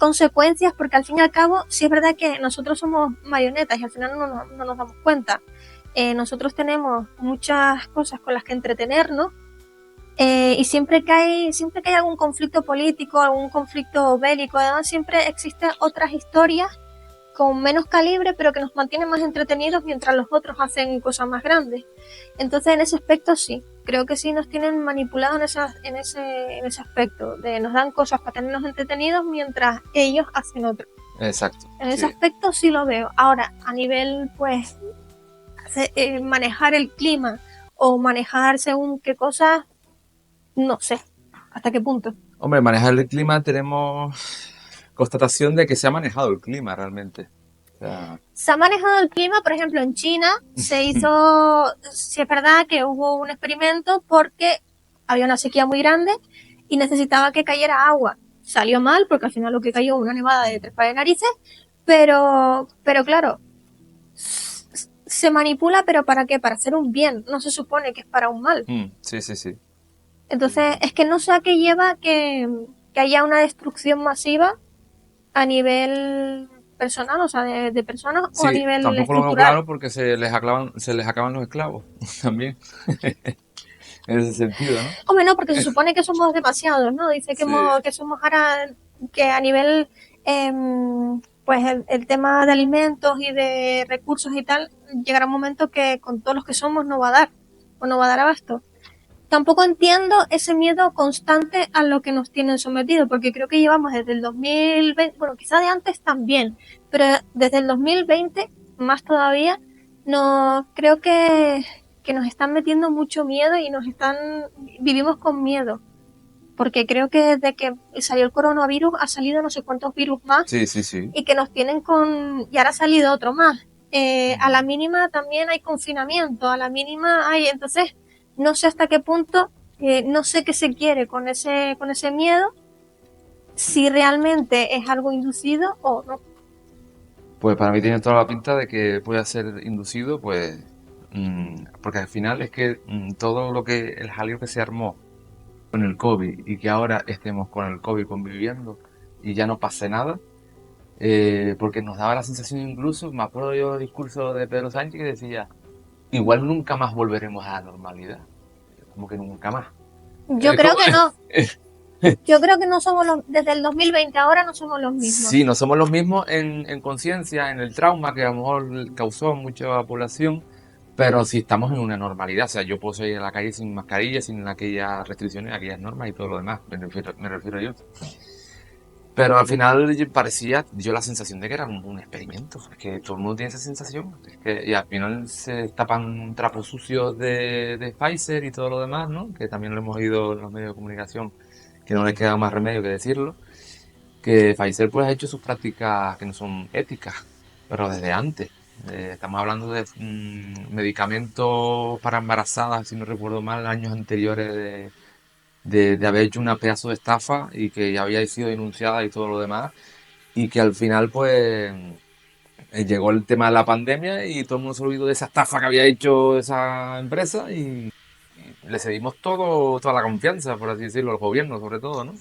consecuencias, porque al fin y al cabo sí es verdad que nosotros somos marionetas y al final no nos damos cuenta. Nosotros tenemos muchas cosas con las que entretenernos y siempre que hay algún conflicto político, algún conflicto bélico, además siempre existen otras historias con menos calibre pero que nos mantienen más entretenidos mientras los otros hacen cosas más grandes. Entonces en ese aspecto sí, creo que sí nos tienen manipulados en ese aspecto, de nos dan cosas para tenernos entretenidos mientras ellos hacen otro. Exacto. En ese aspecto sí lo veo. Ahora, a nivel pues manejar el clima o manejar según qué cosas, no sé hasta qué punto. Hombre, manejar el clima tenemos constatación de que se ha manejado el clima realmente. O sea, Se ha manejado el clima, por ejemplo, en China se hizo, si es verdad que hubo un experimento porque había una sequía muy grande y necesitaba que cayera agua. Salió mal porque al final lo que cayó fue una nevada de 3 pares de narices, pero claro, se manipula, pero ¿para qué? Para hacer un bien, no se supone que es para un mal. sí, sí, sí. Entonces, es que no sé a qué lleva que haya una destrucción masiva a nivel personal, o sea, de personas, Sí, o a nivel tampoco lo veo estructural. claro porque se les acaban los esclavos también. En ese sentido, ¿no? Hombre, no, porque se supone que somos demasiados, ¿no? Dice que, Sí. que somos ahora, que a nivel, pues el tema de alimentos y de recursos y tal, llegará un momento que con todos los que somos no va a dar, o no va a dar abasto. Tampoco entiendo ese miedo constante a lo que nos tienen sometido, porque creo que llevamos desde el 2020, bueno, quizá de antes también, pero desde el 2020, más todavía, creo que nos están metiendo mucho miedo y vivimos con miedo. Porque creo que desde que salió el coronavirus ha salido no sé cuántos virus más Sí, sí, sí. y que nos tienen y ahora ha salido otro más. A la mínima también hay confinamiento, a la mínima hay, entonces no sé hasta qué punto, no sé qué se quiere con ese miedo, si realmente es algo inducido o no. Pues para mí tiene toda la pinta de que puede ser inducido, pues, porque al final es que todo el jaleo que se armó con el COVID y que ahora estemos con el COVID conviviendo y ya no pase nada, porque nos daba la sensación incluso, me acuerdo yo del discurso de Pedro Sánchez que decía, igual nunca más volveremos a la normalidad, como que nunca más. Yo creo que no. Yo creo que no somos desde el 2020 ahora no somos los mismos. Sí, no somos los mismos en conciencia, en el trauma que a lo mejor causó a mucha población, pero sí estamos en una normalidad. O sea, yo puedo salir a la calle sin mascarilla, sin aquellas restricciones, aquellas normas y todo lo demás, me refiero yo. Pero al final parecía, dio la sensación de que era un experimento. Es que todo el mundo tiene esa sensación. Y al final se tapan trapos sucios de Pfizer y todo lo demás, ¿no? Que también lo hemos oído en los medios de comunicación, que no les queda más remedio que decirlo. Que Pfizer pues ha hecho sus prácticas que no son éticas, pero desde antes. Estamos hablando de medicamentos para embarazadas, si no recuerdo mal, años anteriores de haber hecho una pedazo de estafa y que ya había sido denunciada y todo lo demás. Y que al final pues llegó el tema de la pandemia y todo el mundo se olvidó de esa estafa que había hecho esa empresa y le cedimos toda la confianza, por así decirlo, al gobierno sobre todo, ¿no?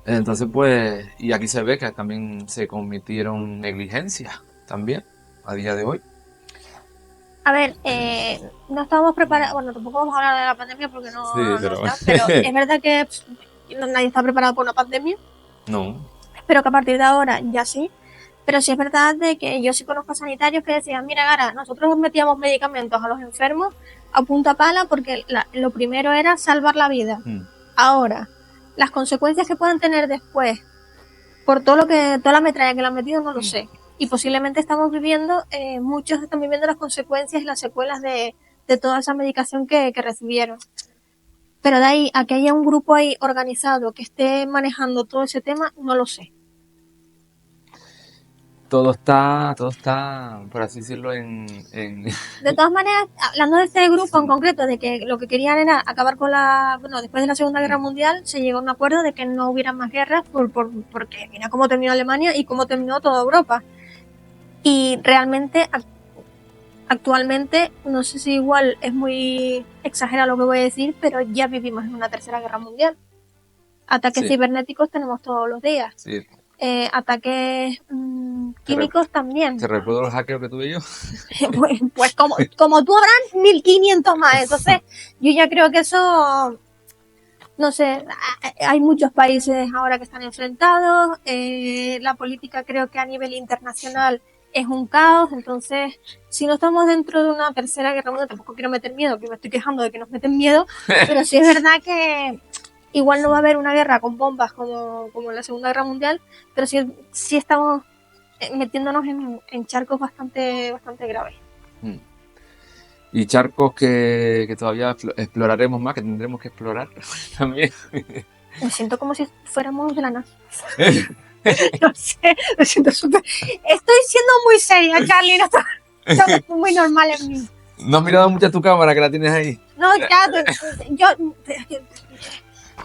Entonces, pues, y aquí se ve que también se cometieron negligencias, también, a día de hoy. A ver, no estábamos preparados, bueno, tampoco vamos a hablar de la pandemia porque no, Sí, no pero- está, pero es verdad que nadie está preparado por una pandemia. No. Espero que a partir de ahora ya sí, Pero sí es verdad de que yo sí conozco sanitarios que decían, mira, Gara, nosotros metíamos medicamentos a los enfermos a punta pala porque lo primero era salvar la vida. Ahora, las consecuencias que puedan tener después por toda la metralla que le han metido no lo sé. Y posiblemente muchos están viviendo las consecuencias y las secuelas de toda esa medicación que recibieron. Pero de ahí a que haya un grupo ahí organizado que esté manejando todo ese tema, no lo sé. Todo está, por así decirlo, De todas maneras, hablando de este grupo en concreto, de que lo que querían era acabar con después de la Segunda Guerra Mundial, se llegó a un acuerdo de que no hubiera más guerras porque mira cómo terminó Alemania y cómo terminó toda Europa. Y realmente, actualmente, no sé si igual es muy exagerado lo que voy a decir, pero ya vivimos en una tercera guerra mundial. Ataques cibernéticos tenemos todos los días. Sí. Ataques químicos también. ¿Te recuerdo los hackers que tuve yo? pues como tú habrán 1500 más. Entonces, yo ya creo que eso, no sé, hay muchos países ahora que están enfrentados. La política creo que a nivel internacional es un caos. Entonces, si no estamos dentro de una tercera guerra mundial, tampoco quiero meter miedo, que me estoy quejando de que nos meten miedo, pero sí es verdad que igual no va a haber una guerra con bombas como en la Segunda Guerra Mundial, pero sí estamos metiéndonos en charcos bastante graves. Y charcos que todavía exploraremos más, que tendremos que explorar también. Me siento como si fuéramos de la NASA. No sé, me siento súper... Estoy siendo muy seria, Charlie, no es muy normal en mí. No has mirado mucho a tu cámara, que la tienes ahí. No, ya,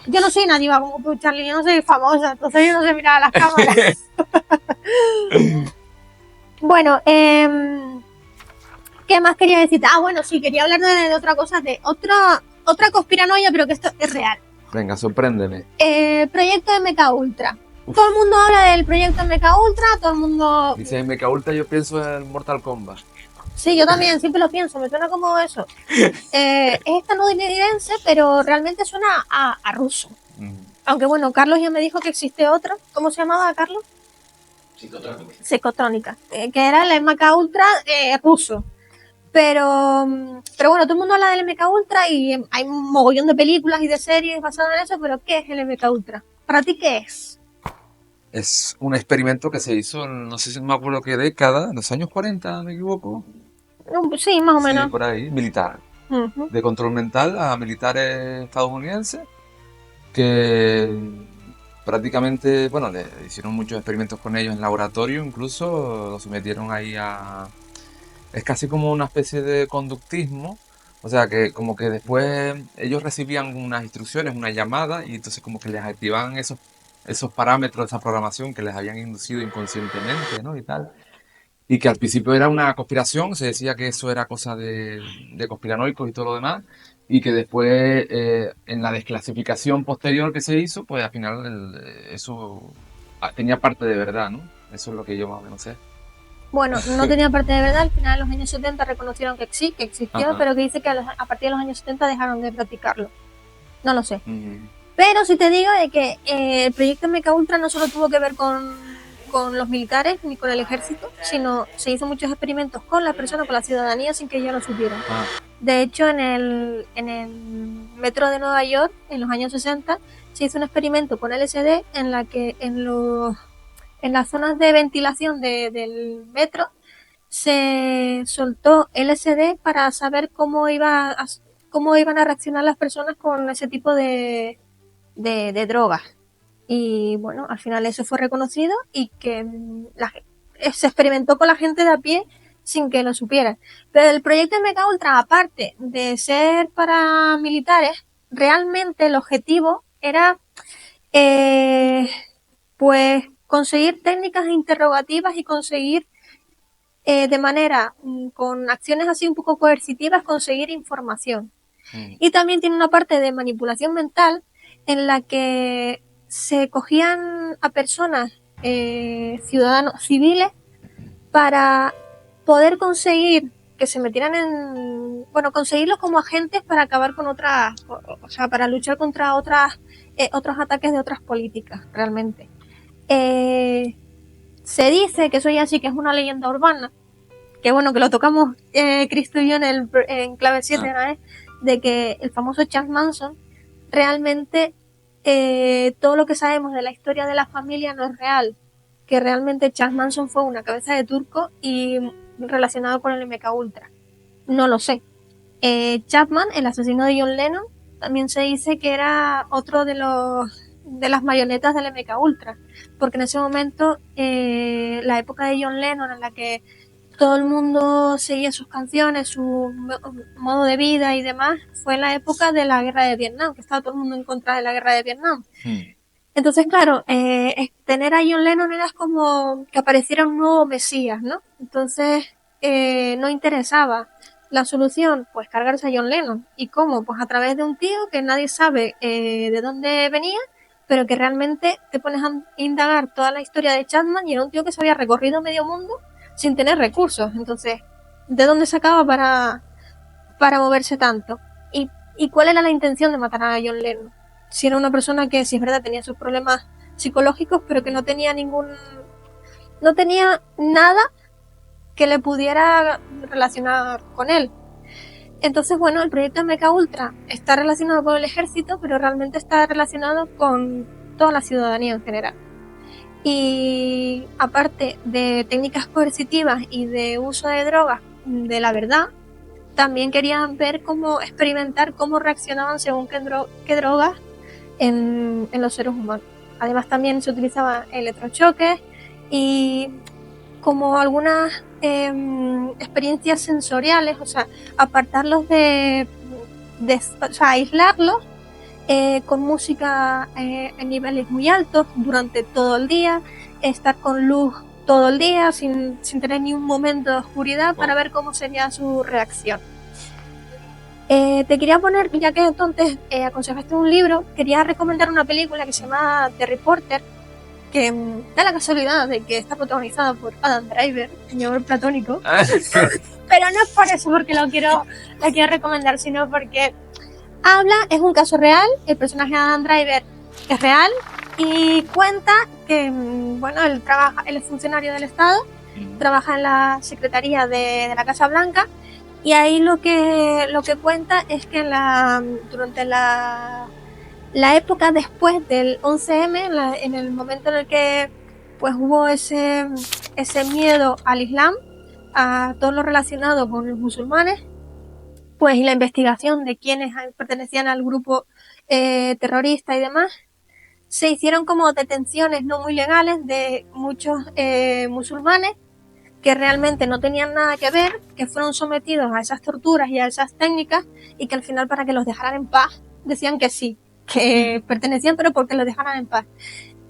yo no soy nativa como tú, Charlie, yo no soy famosa, entonces yo no sé mirar a las cámaras. Bueno, ¿qué más quería decir? Bueno, sí, quería hablar de otra cosa, de otra conspiranoia, pero que esto es real. Venga, sorpréndeme. Proyecto MK Ultra. Todo el mundo habla del proyecto MK Ultra, todo el mundo... Dice MK Ultra, yo pienso en Mortal Kombat. Sí, yo también, siempre lo pienso, me suena como eso. Es estadounidense, pero realmente suena a ruso. Aunque bueno, Carlos ya me dijo que existe otro. ¿Cómo se llamaba, Carlos? Psicotrónica. Que era el MK Ultra ruso. Pero bueno, todo el mundo habla del MK Ultra y hay un mogollón de películas y de series basadas en eso, pero ¿qué es el MK Ultra? ¿Para ti qué es? Es un experimento que se hizo, no sé si me acuerdo qué década, en los años 40, me equivoco. Sí, más o menos. Sí, por ahí, militar. De control mental a militares estadounidenses que prácticamente, bueno, le hicieron muchos experimentos con ellos en laboratorio, incluso los sometieron ahí a... Es casi como una especie de conductismo, o sea que como que después ellos recibían unas instrucciones, una llamada, y entonces como que les activaban esos parámetros de esa programación que les habían inducido inconscientemente, ¿no? Y tal. Y que al principio era una conspiración, se decía que eso era cosa de conspiranoicos y todo lo demás, y que después en la desclasificación posterior que se hizo, pues al final eso tenía parte de verdad, ¿no? Eso es lo que yo más o menos sé. Bueno, no tenía parte de verdad, al final en los años 70 reconocieron que sí, que existió, Ajá. pero que dice que a partir de los años 70 dejaron de practicarlo. No lo sé. Pero sí te digo de que el proyecto MK Ultra no solo tuvo que ver con los militares ni con el ejército, sino se hizo muchos experimentos con las personas, con la ciudadanía, sin que ellos lo supieran. De hecho, en el metro de Nueva York, en los años 60, se hizo un experimento con LSD en la que en las zonas de ventilación del metro se soltó LSD para saber cómo iban a reaccionar las personas con ese tipo de drogas. Y bueno, al final eso fue reconocido y que se experimentó con la gente de a pie sin que lo supieran. Pero el proyecto MK Ultra, aparte de ser para militares, realmente el objetivo era pues conseguir técnicas interrogativas y conseguir de manera, con acciones así un poco coercitivas, conseguir información. Y también tiene una parte de manipulación mental en la que se cogían a personas, ciudadanos civiles, para poder conseguir que se metieran conseguirlos como agentes para acabar con otras, o sea, para luchar contra otros ataques de otras políticas, realmente. Se dice que eso ya sí que es una leyenda urbana, que bueno, que lo tocamos Cristo y yo en clave 7 una vez, de que el famoso Charles Manson realmente todo lo que sabemos de la historia de la familia no es real, que realmente Charles Manson fue una cabeza de turco y relacionado con el MK Ultra. No lo sé. Chapman, el asesino de John Lennon, también se dice que era otro de las marionetas del MK Ultra, porque en ese momento la época de John Lennon en la que todo el mundo seguía sus canciones, su modo de vida y demás, fue en la época de la guerra de Vietnam, que estaba todo el mundo en contra de la guerra de Vietnam. Entonces, claro, tener a John Lennon era como que apareciera un nuevo Mesías, ¿no? Entonces, no interesaba. La solución, pues cargarse a John Lennon. ¿Y cómo? Pues a través de un tío que nadie sabe de dónde venía, pero que realmente te pones a indagar toda la historia de Chapman y era un tío que se había recorrido medio mundo sin tener recursos. Entonces, ¿de dónde sacaba para moverse tanto? ¿Y cuál era la intención de matar a John Lennon? Si era una persona que, si es verdad, tenía sus problemas psicológicos, pero que no tenía nada que le pudiera relacionar con él. Entonces, bueno, el proyecto MK Ultra está relacionado con el ejército, pero realmente está relacionado con toda la ciudadanía en general. Y aparte de técnicas coercitivas y de uso de drogas de la verdad, también querían ver experimentar cómo reaccionaban según qué drogas en los seres humanos. Además también se utilizaban electrochoques y como algunas experiencias sensoriales, o sea, apartarlos o sea, aislarlos con música en niveles muy altos durante todo el día, estar con luz todo el día sin tener ni un momento de oscuridad para ver cómo sería su reacción. Te quería poner, ya que entonces aconsejaste un libro, quería recomendar una película que se llama The Reporter, que da la casualidad de que está protagonizada por Adam Driver, señor platónico. Pero no es por eso porque la quiero recomendar, sino porque es un caso real, el personaje de Adam Driver es real y cuenta que, bueno, él es funcionario del Estado, trabaja en la Secretaría de la Casa Blanca y ahí lo que cuenta es que durante la época después del 11M, en el momento en el que pues hubo ese miedo al Islam, a todo lo relacionado con los musulmanes, pues y la investigación de quienes pertenecían al grupo terrorista y demás, se hicieron como detenciones no muy legales de muchos musulmanes que realmente no tenían nada que ver, que fueron sometidos a esas torturas y a esas técnicas y que al final para que los dejaran en paz decían que sí, que pertenecían, pero porque los dejaran en paz.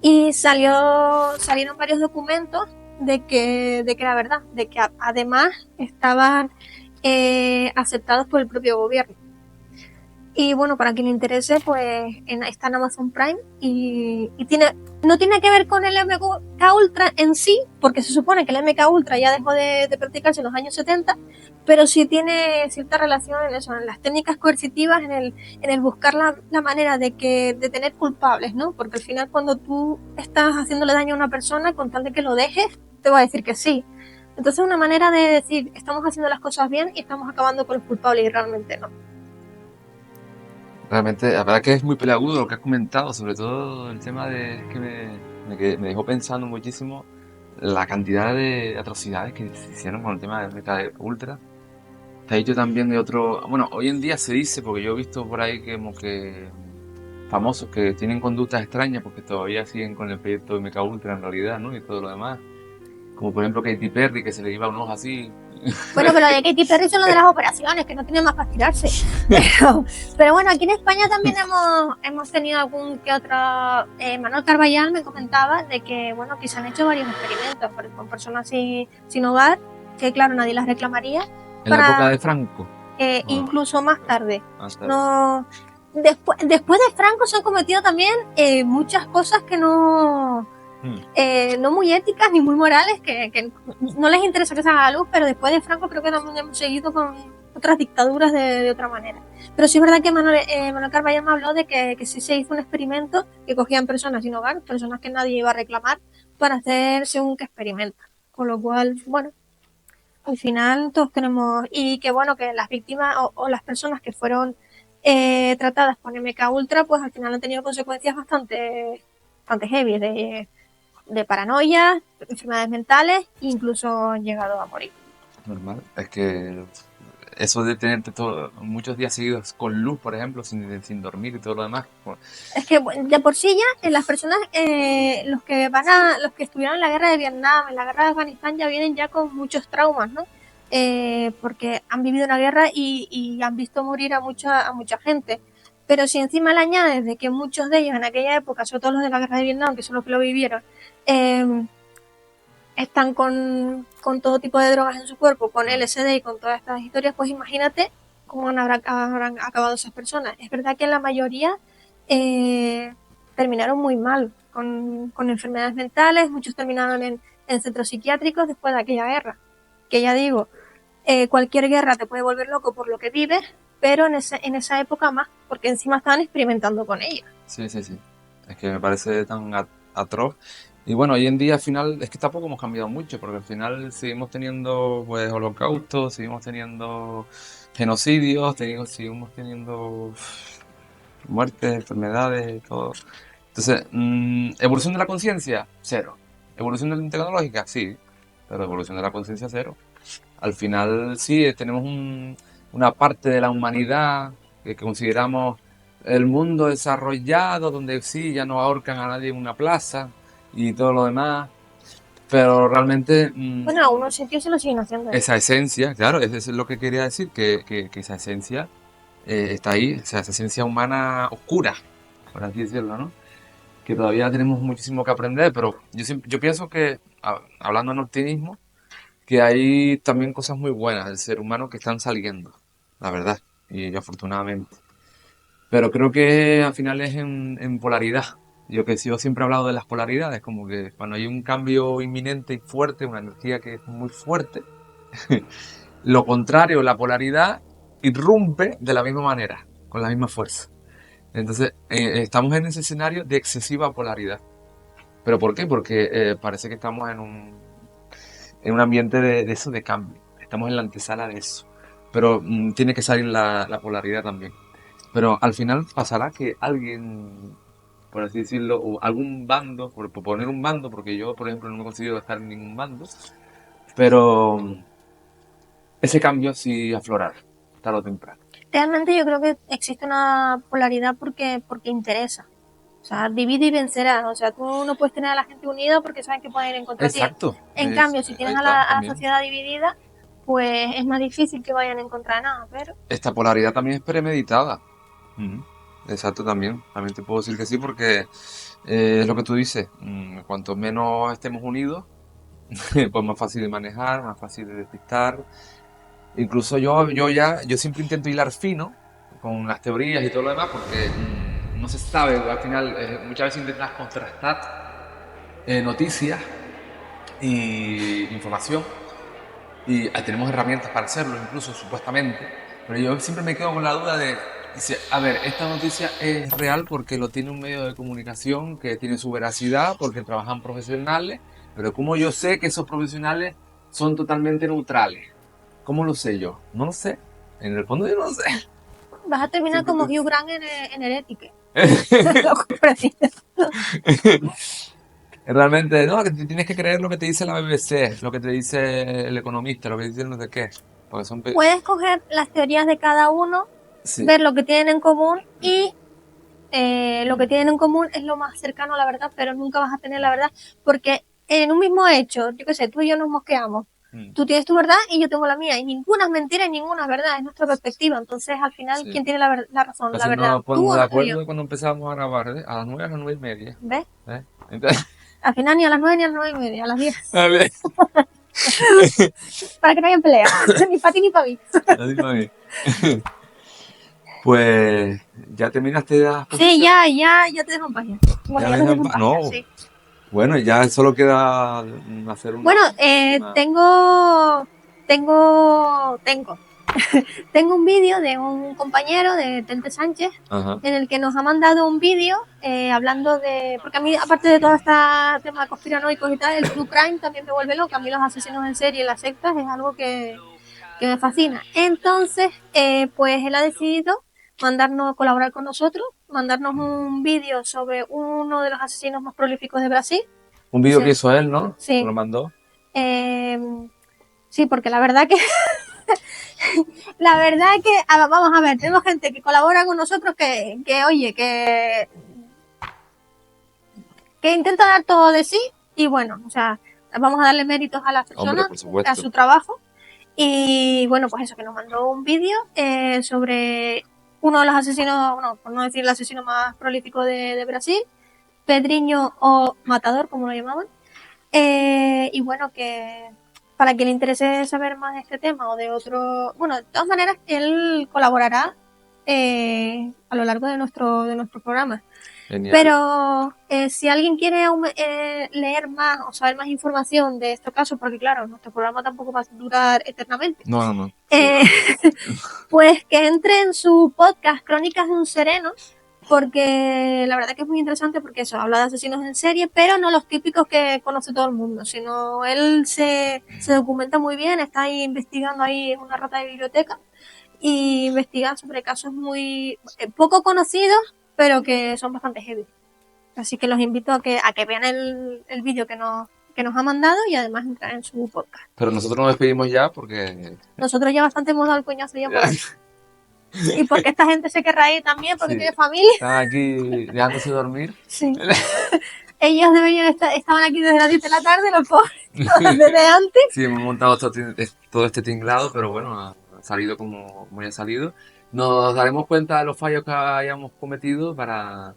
Y salieron varios documentos de que era verdad, de que además estaban aceptados por el propio gobierno. Y bueno, para quien le interese, pues está en Amazon Prime y no tiene que ver con el MK Ultra en sí, porque se supone que el MK Ultra ya dejó de practicarse en los años 70, pero sí tiene cierta relación en eso, en las técnicas coercitivas, en el buscar la manera de tener culpables, ¿no? Porque al final cuando tú estás haciéndole daño a una persona, con tal de que lo dejes, te va a decir que sí. Entonces es una manera de decir, estamos haciendo las cosas bien y estamos acabando con los culpables y realmente no. Realmente, la verdad que es muy peleagudo lo que has comentado, sobre todo el tema que me dejó pensando muchísimo la cantidad de atrocidades que se hicieron con el tema del MK Ultra. Te ha dicho también de otro... Bueno, hoy en día se dice, porque yo he visto por ahí como que famosos que tienen conductas extrañas porque todavía siguen con el proyecto de MK Ultra en realidad, ¿no? Y todo lo demás. Como por ejemplo Katy Perry, que se le iba un ojo así. Bueno, pero de Katy Perry son lo de las operaciones, que no tiene más para tirarse. Pero bueno, aquí en España también hemos tenido algún que otro... Manuel Carballal me comentaba de que, bueno, que se han hecho varios experimentos con personas sin hogar, que claro, nadie las reclamaría. En la época de Franco. Incluso más tarde. No, después de Franco se han cometido también muchas cosas que no muy éticas ni muy morales, que no les interesa que se haga la luz, pero después de Franco creo que también hemos seguido con otras dictaduras de otra manera. Pero sí es verdad que Manuel Carballal me habló de que sí se hizo un experimento que cogían personas sin hogar, personas que nadie iba a reclamar, para hacer según qué experimentos. Con lo cual, bueno, al final todos tenemos, y que bueno, que las víctimas o las personas que fueron tratadas con MK Ultra, pues al final han tenido consecuencias bastante heavy de paranoia, enfermedades mentales, e incluso han llegado a morir. Normal. Es que eso de tenerte muchos días seguidos con luz, por ejemplo, sin dormir y todo lo demás. Pues, Es que de por sí ya las personas, los que estuvieron en la guerra de Vietnam, en la guerra de Afganistán, ya vienen ya con muchos traumas, ¿no? Porque han vivido una guerra y han visto morir a mucha gente. Pero si encima le añades de que muchos de ellos en aquella época, sobre todo los de la guerra de Vietnam, que son los que lo vivieron, están con todo tipo de drogas en su cuerpo, con LSD y con todas estas historias, pues imagínate cómo habrán acabado esas personas. Es verdad que la mayoría terminaron muy mal, con enfermedades mentales, muchos terminaron en centros psiquiátricos después de aquella guerra. Que ya digo, cualquier guerra te puede volver loco por lo que vives, pero en esa época más, porque encima estaban experimentando con ella. sí. Es que me parece tan atroz. Y bueno, hoy en día al final es que tampoco hemos cambiado mucho, porque al final seguimos teniendo pues holocaustos, seguimos teniendo genocidios, seguimos teniendo muertes, enfermedades, todo. Entonces, ¿evolución de la conciencia? Cero. ¿Evolución tecnológica? Sí, pero evolución de la conciencia cero. Al final sí, tenemos una parte de la humanidad que consideramos el mundo desarrollado, donde sí, ya no ahorcan a nadie en una plaza y todo lo demás, pero realmente Bueno, a unos sitios se lo siguen haciendo. esa esencia, claro, eso es lo que quería decir, que esa esencia está ahí, o sea, esa esencia humana oscura, por así decirlo, ¿no? Que todavía tenemos muchísimo que aprender, pero yo pienso que, hablando en optimismo, que hay también cosas muy buenas del ser humano que están saliendo, la verdad, y afortunadamente. Pero creo que al final es en polaridad. Yo siempre he hablado de las polaridades, como que cuando hay un cambio inminente y fuerte, una energía que es muy fuerte, lo contrario, la polaridad, irrumpe de la misma manera, con la misma fuerza. Entonces, estamos en ese escenario de excesiva polaridad. ¿Pero por qué? Porque parece que estamos en un ambiente de eso, de cambio. Estamos en la antesala de eso. Pero tiene que salir la polaridad también. Pero al final pasará que alguien, por así decirlo, o algún bando, por poner un bando, porque yo, por ejemplo, no me considero estar en ningún bando, pero ese cambio sí aflorará, tarde o temprano. Realmente yo creo que existe una polaridad porque interesa. O sea, divide y vencerás. O sea, tú no puedes tener a la gente unida porque saben que pueden ir en contra de ti. Exacto. En cambio, si tienes a la sociedad dividida, pues es más difícil que vayan en contra de nada, pero... Esta polaridad también es premeditada. Exacto, también te puedo decir que sí, porque es lo que tú dices, cuanto menos estemos unidos, pues más fácil de manejar, más fácil de despistar. Incluso yo siempre intento hilar fino con las teorías y todo lo demás, porque no se sabe, al final muchas veces intentas contrastar noticias y información, y tenemos herramientas para hacerlo, incluso supuestamente, pero yo siempre me quedo con la duda de, a ver, esta noticia es real porque lo tiene un medio de comunicación que tiene su veracidad, porque trabajan profesionales, pero ¿cómo yo sé que esos profesionales son totalmente neutrales? ¿Cómo lo sé yo? No lo sé. En el fondo yo no lo sé. Vas a terminar como Hugh Grant en Herétique. Realmente, no, que tienes que creer lo que te dice la BBC, lo que te dice el economista, lo que dice no sé qué. Porque son puedes coger las teorías de cada uno, sí, ver lo que tienen en común y lo que tienen en común es lo más cercano a la verdad, pero nunca vas a tener la verdad porque en un mismo hecho, yo qué sé, tú y yo nos mosqueamos. Tú tienes tu verdad y yo tengo la mía, y ninguna es mentira y ninguna es verdad, es nuestra perspectiva. Entonces, al final, sí, ¿quién tiene la razón? Así la verdad. Nos ponemos de acuerdo cuando empezamos a grabar, ¿eh? A las 9, a las 9:30. ¿Ves? Entonces... Al final, ni a las 9 ni a las 9:30, a las 10. A ver. Para que no haya pelea, ni para ti ni para mí. Pues, ¿ya terminaste la posición? Sí, ya te dejo en página. Bueno, ya te dejo en página, no. Sí. Bueno, ya solo queda hacer una... Bueno, tengo Tengo un vídeo de un compañero de Tente Sánchez Ajá. en el que nos ha mandado un vídeo hablando de... Porque a mí, aparte de todo este tema conspiranoicos y tal, el true crime también me vuelve loca. A mí los asesinos en serie y las sectas es algo que me fascina. Entonces, pues él ha decidido colaborar con nosotros, mandarnos un vídeo sobre uno de los asesinos más prolíficos de Brasil. Un vídeo Sí. que hizo él, ¿no? Sí. Lo mandó. Sí, porque la verdad que vamos a ver, tenemos gente que colabora con nosotros que intenta dar todo de sí y bueno, o sea, vamos a darle méritos a las personas, Hombre, por supuesto. a su trabajo. Y bueno, pues eso, que nos mandó un vídeo sobre uno de los asesinos, bueno, por no decir el asesino más prolífico de Brasil, Pedrinho o Matador, como lo llamaban. Y bueno, que para quien le interese saber más de este tema o de otro, bueno, de todas maneras, él colaborará a lo largo de nuestro programa. Genial. Pero si alguien quiere leer más o saber más información de estos casos, porque claro, nuestro programa tampoco va a durar eternamente, No. pues que entre en su podcast Crónicas de un Sereno, porque la verdad que es muy interesante porque eso, habla de asesinos en serie, pero no los típicos que conoce todo el mundo, sino él se documenta muy bien, está ahí investigando, ahí es una rata de biblioteca, y investiga sobre casos muy poco conocidos, pero que son bastante heavy. Así que los invito a que vean el vídeo que nos ha mandado y además entrar en su podcast. Pero nosotros nos despedimos ya porque... Nosotros ya bastante hemos dado el coñazo ya por y porque esta gente se querrá ir también porque Sí. tiene familia. Están aquí dejándose dormir. Sí. Ellos estaban aquí desde las 10 de la tarde, los pobres, desde antes. Sí, hemos montado todo este tinglado, pero bueno, ha salido como ya ha salido. Nos daremos cuenta de los fallos que hayamos cometido para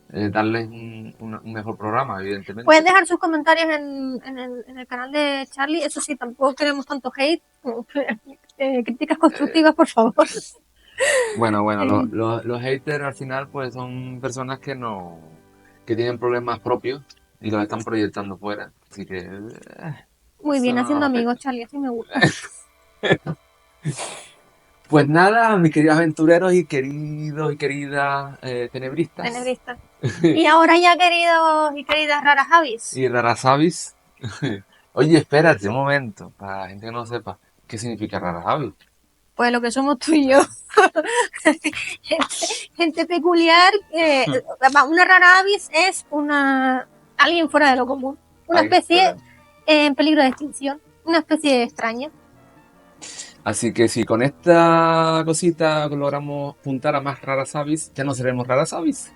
darles un mejor programa, evidentemente. Pueden dejar sus comentarios en el canal de Charlie. Eso sí, tampoco queremos tanto hate. Críticas constructivas, por favor. Bueno, los haters al final pues son personas que tienen problemas propios y los están proyectando fuera. Así que... Muy bien, eso haciendo no amigos, Charlie, así me gusta. Pues nada, mis queridos aventureros y queridas tenebristas. Tenebristas. Y ahora ya, queridos y queridas raras avis. Y rarasavis. Oye, espérate un momento, para la gente que no sepa, ¿qué significa rarasavis? Pues lo que somos tú y yo. gente peculiar. Una rara avis es alguien fuera de lo común. Una especie en peligro de extinción. Una especie extraña. Así que si con esta cosita logramos juntar a más rarasavis, ya no seremos rarasavis.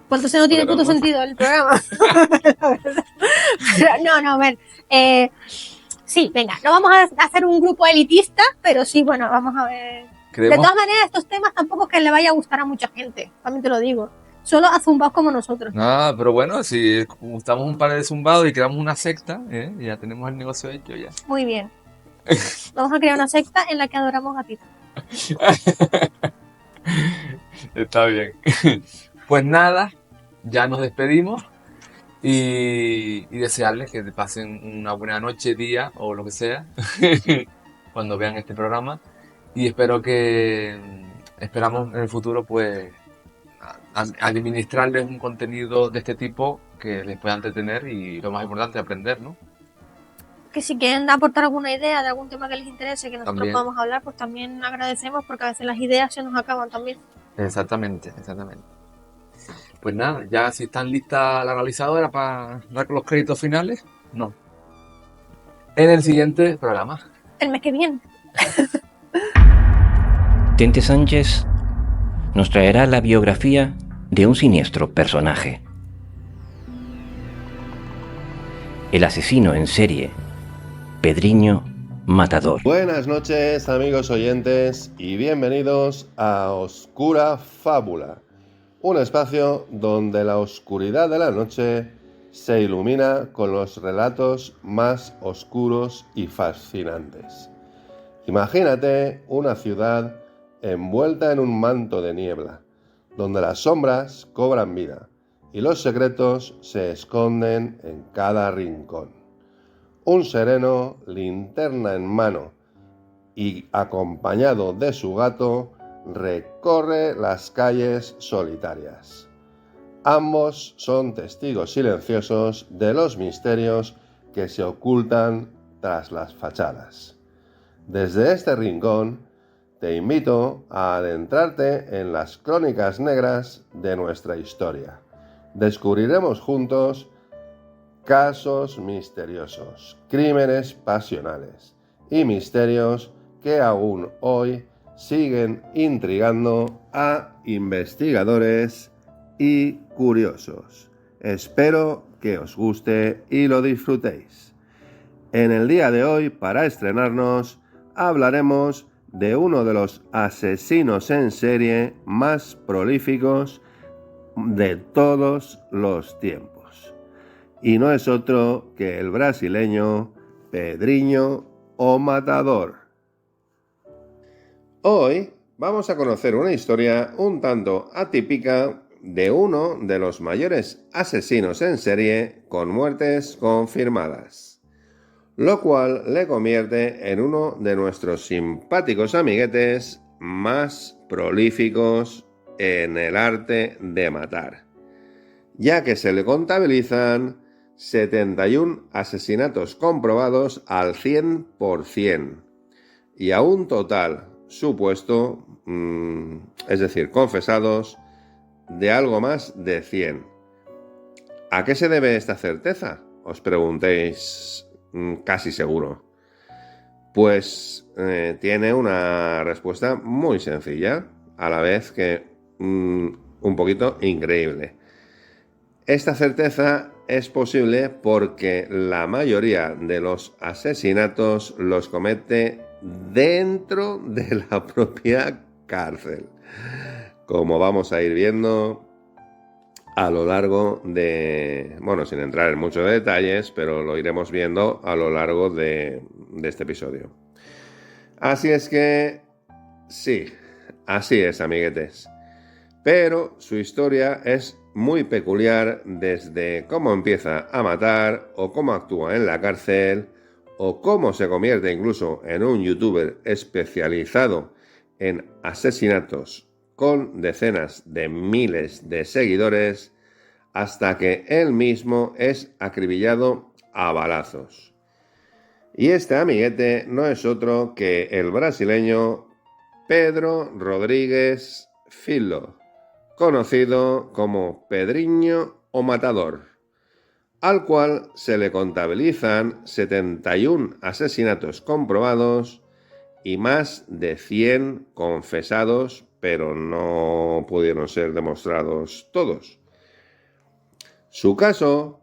Pues entonces no tiene puto sentido el programa. Pero, no, a ver. Sí, venga, no vamos a hacer un grupo elitista, pero sí, bueno, vamos a ver. De todas maneras, estos temas tampoco es que le vaya a gustar a mucha gente, también te lo digo. Solo a zumbados como nosotros. Ah, pero bueno, si gustamos un par de zumbados y creamos una secta, ya tenemos el negocio hecho ya. Muy bien. Vamos a crear una secta en la que adoramos gatitos. Está bien. Pues nada, ya nos despedimos y desearles que pasen una buena noche, día o lo que sea cuando vean este programa. Y esperamos en el futuro pues administrarles un contenido de este tipo que les pueda entretener y lo más importante, aprender, ¿no? Que si quieren aportar alguna idea de algún tema que les interese que nosotros También. podamos hablar, pues también agradecemos porque a veces las ideas se nos acaban también. Exactamente. Pues nada, ya si están listas la realizadora para dar los créditos finales, no. En el siguiente programa. El mes que viene. Tente Sánchez nos traerá la biografía de un siniestro personaje. El asesino en serie, Pedrinho Matador. Buenas noches, amigos oyentes, y bienvenidos a Oscura Fábula, un espacio donde la oscuridad de la noche se ilumina con los relatos más oscuros y fascinantes. Imagínate una ciudad envuelta en un manto de niebla, donde las sombras cobran vida y los secretos se esconden en cada rincón. Un sereno, linterna en mano, y, acompañado de su gato, recorre las calles solitarias. Ambos son testigos silenciosos de los misterios que se ocultan tras las fachadas. Desde este rincón, te invito a adentrarte en las crónicas negras de nuestra historia. Descubriremos juntos casos misteriosos, crímenes pasionales y misterios que aún hoy siguen intrigando a investigadores y curiosos. Espero que os guste y lo disfrutéis. En el día de hoy, para estrenarnos, hablaremos de uno de los asesinos en serie más prolíficos de todos los tiempos. Y no es otro que el brasileño Pedrinho o Matador. Hoy vamos a conocer una historia un tanto atípica de uno de los mayores asesinos en serie con muertes confirmadas, lo cual le convierte en uno de nuestros simpáticos amiguetes más prolíficos en el arte de matar, ya que se le contabilizan 71 asesinatos comprobados al 100% y a un total supuesto, es decir, confesados, de algo más de 100. ¿A qué se debe esta certeza? Os preguntéis casi seguro. Pues tiene una respuesta muy sencilla, a la vez que un poquito increíble. Esta certeza es posible porque la mayoría de los asesinatos los comete dentro de la propia cárcel, como vamos a ir viendo a lo largo de, bueno, sin entrar en muchos detalles, pero lo iremos viendo a lo largo de este episodio. Así es que, sí, así es, amiguetes. Pero su historia es muy peculiar, desde cómo empieza a matar, o cómo actúa en la cárcel, o cómo se convierte incluso en un youtuber especializado en asesinatos con decenas de miles de seguidores, hasta que él mismo es acribillado a balazos. Y este amiguete no es otro que el brasileño Pedro Rodríguez Filho, conocido como Pedrinho o Matador, al cual se le contabilizan 71 asesinatos comprobados y más de 100 confesados, pero no pudieron ser demostrados todos. Su caso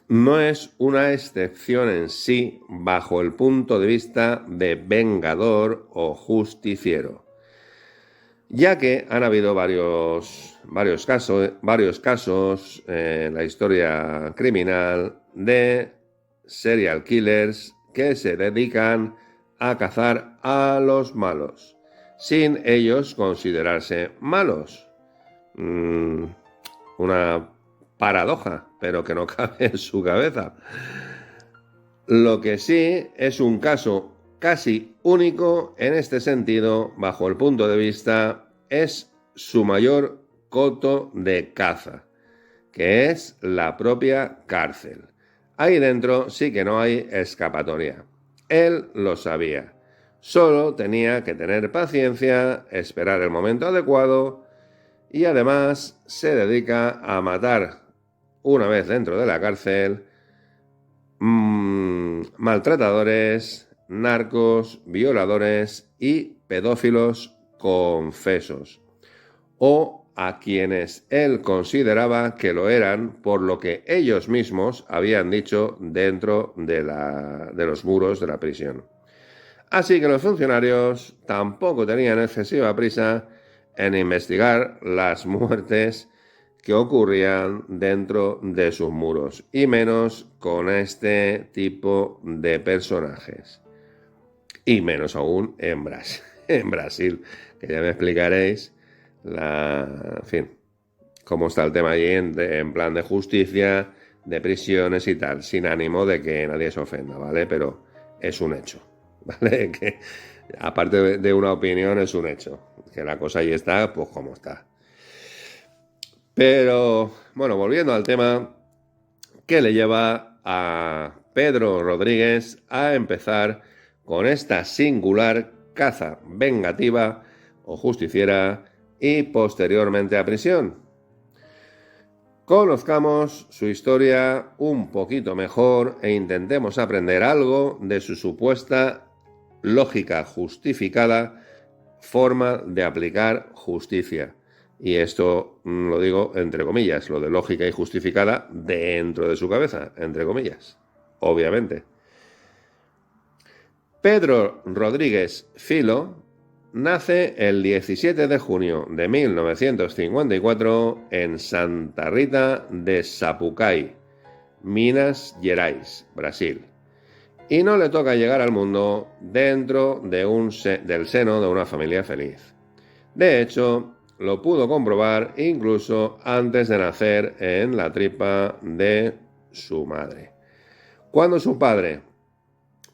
no es una excepción en sí bajo el punto de vista de vengador o justiciero, ya que han habido varios casos en la historia criminal de serial killers que se dedican a cazar a los malos, sin ellos considerarse malos. Una paradoja, pero que no cabe en su cabeza. Lo que sí es un caso casi único en este sentido, bajo el punto de vista, es su mayor coto de caza, que es la propia cárcel. Ahí dentro sí que no hay escapatoria. Él lo sabía. Solo tenía que tener paciencia, esperar el momento adecuado, y además se dedica a matar, una vez dentro de la cárcel, maltratadores, narcos, violadores y pedófilos confesos, o a quienes él consideraba que lo eran por lo que ellos mismos habían dicho dentro de los muros de la prisión. Así que los funcionarios tampoco tenían excesiva prisa en investigar las muertes que ocurrían dentro de sus muros, y menos con este tipo de personajes. Y menos aún en Brasil, que ya me explicaréis en fin, cómo está el tema allí en plan de justicia, de prisiones y tal, sin ánimo de que nadie se ofenda, ¿vale? Pero es un hecho. ¿vale? Que aparte de una opinión es un hecho, que la cosa ahí está, pues como está. Pero, bueno, volviendo al tema, ¿qué le lleva a Pedro Rodríguez a empezar con esta singular caza vengativa o justiciera y posteriormente a prisión? Conozcamos su historia un poquito mejor e intentemos aprender algo de su supuesta lógica justificada forma de aplicar justicia. Y esto lo digo entre comillas, lo de lógica y justificada dentro de su cabeza, entre comillas, obviamente. Pedro Rodríguez Filo nace el 17 de junio de 1954 en Santa Rita de Sapucaí, Minas Gerais, Brasil. Y no le toca llegar al mundo dentro de del seno de una familia feliz. De hecho, lo pudo comprobar incluso antes de nacer en la tripa de su madre. Cuando su padre,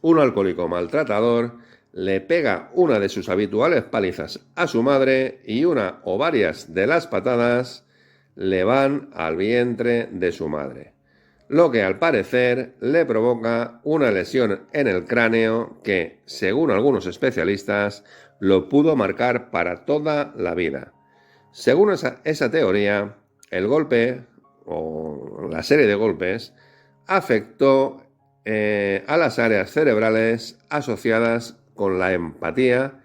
un alcohólico maltratador, le pega una de sus habituales palizas a su madre y una o varias de las patadas le van al vientre de su madre, lo que al parecer le provoca una lesión en el cráneo que, según algunos especialistas, lo pudo marcar para toda la vida. Según esa teoría, el golpe o la serie de golpes afectó a las áreas cerebrales asociadas con la empatía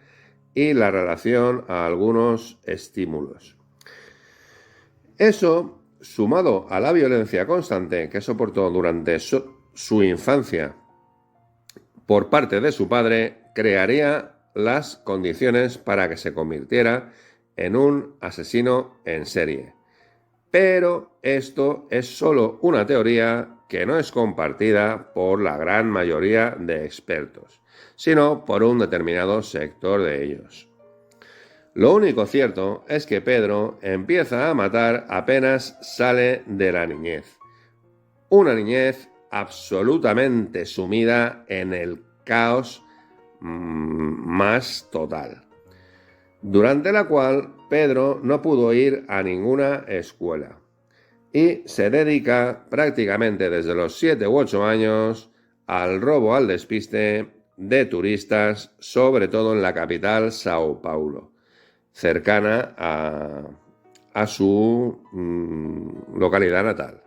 y la relación a algunos estímulos. Eso, sumado a la violencia constante que soportó durante su infancia por parte de su padre, crearía las condiciones para que se convirtiera en un asesino en serie. Pero esto es solo una teoría que no es compartida por la gran mayoría de expertos, sino por un determinado sector de ellos. Lo único cierto es que Pedro empieza a matar apenas sale de la niñez. Una niñez absolutamente sumida en el caos más total, durante la cual Pedro no pudo ir a ninguna escuela y se dedica prácticamente desde los 7 u 8 años al robo al despiste de turistas, sobre todo en la capital, Sao Paulo, cercana a su localidad natal.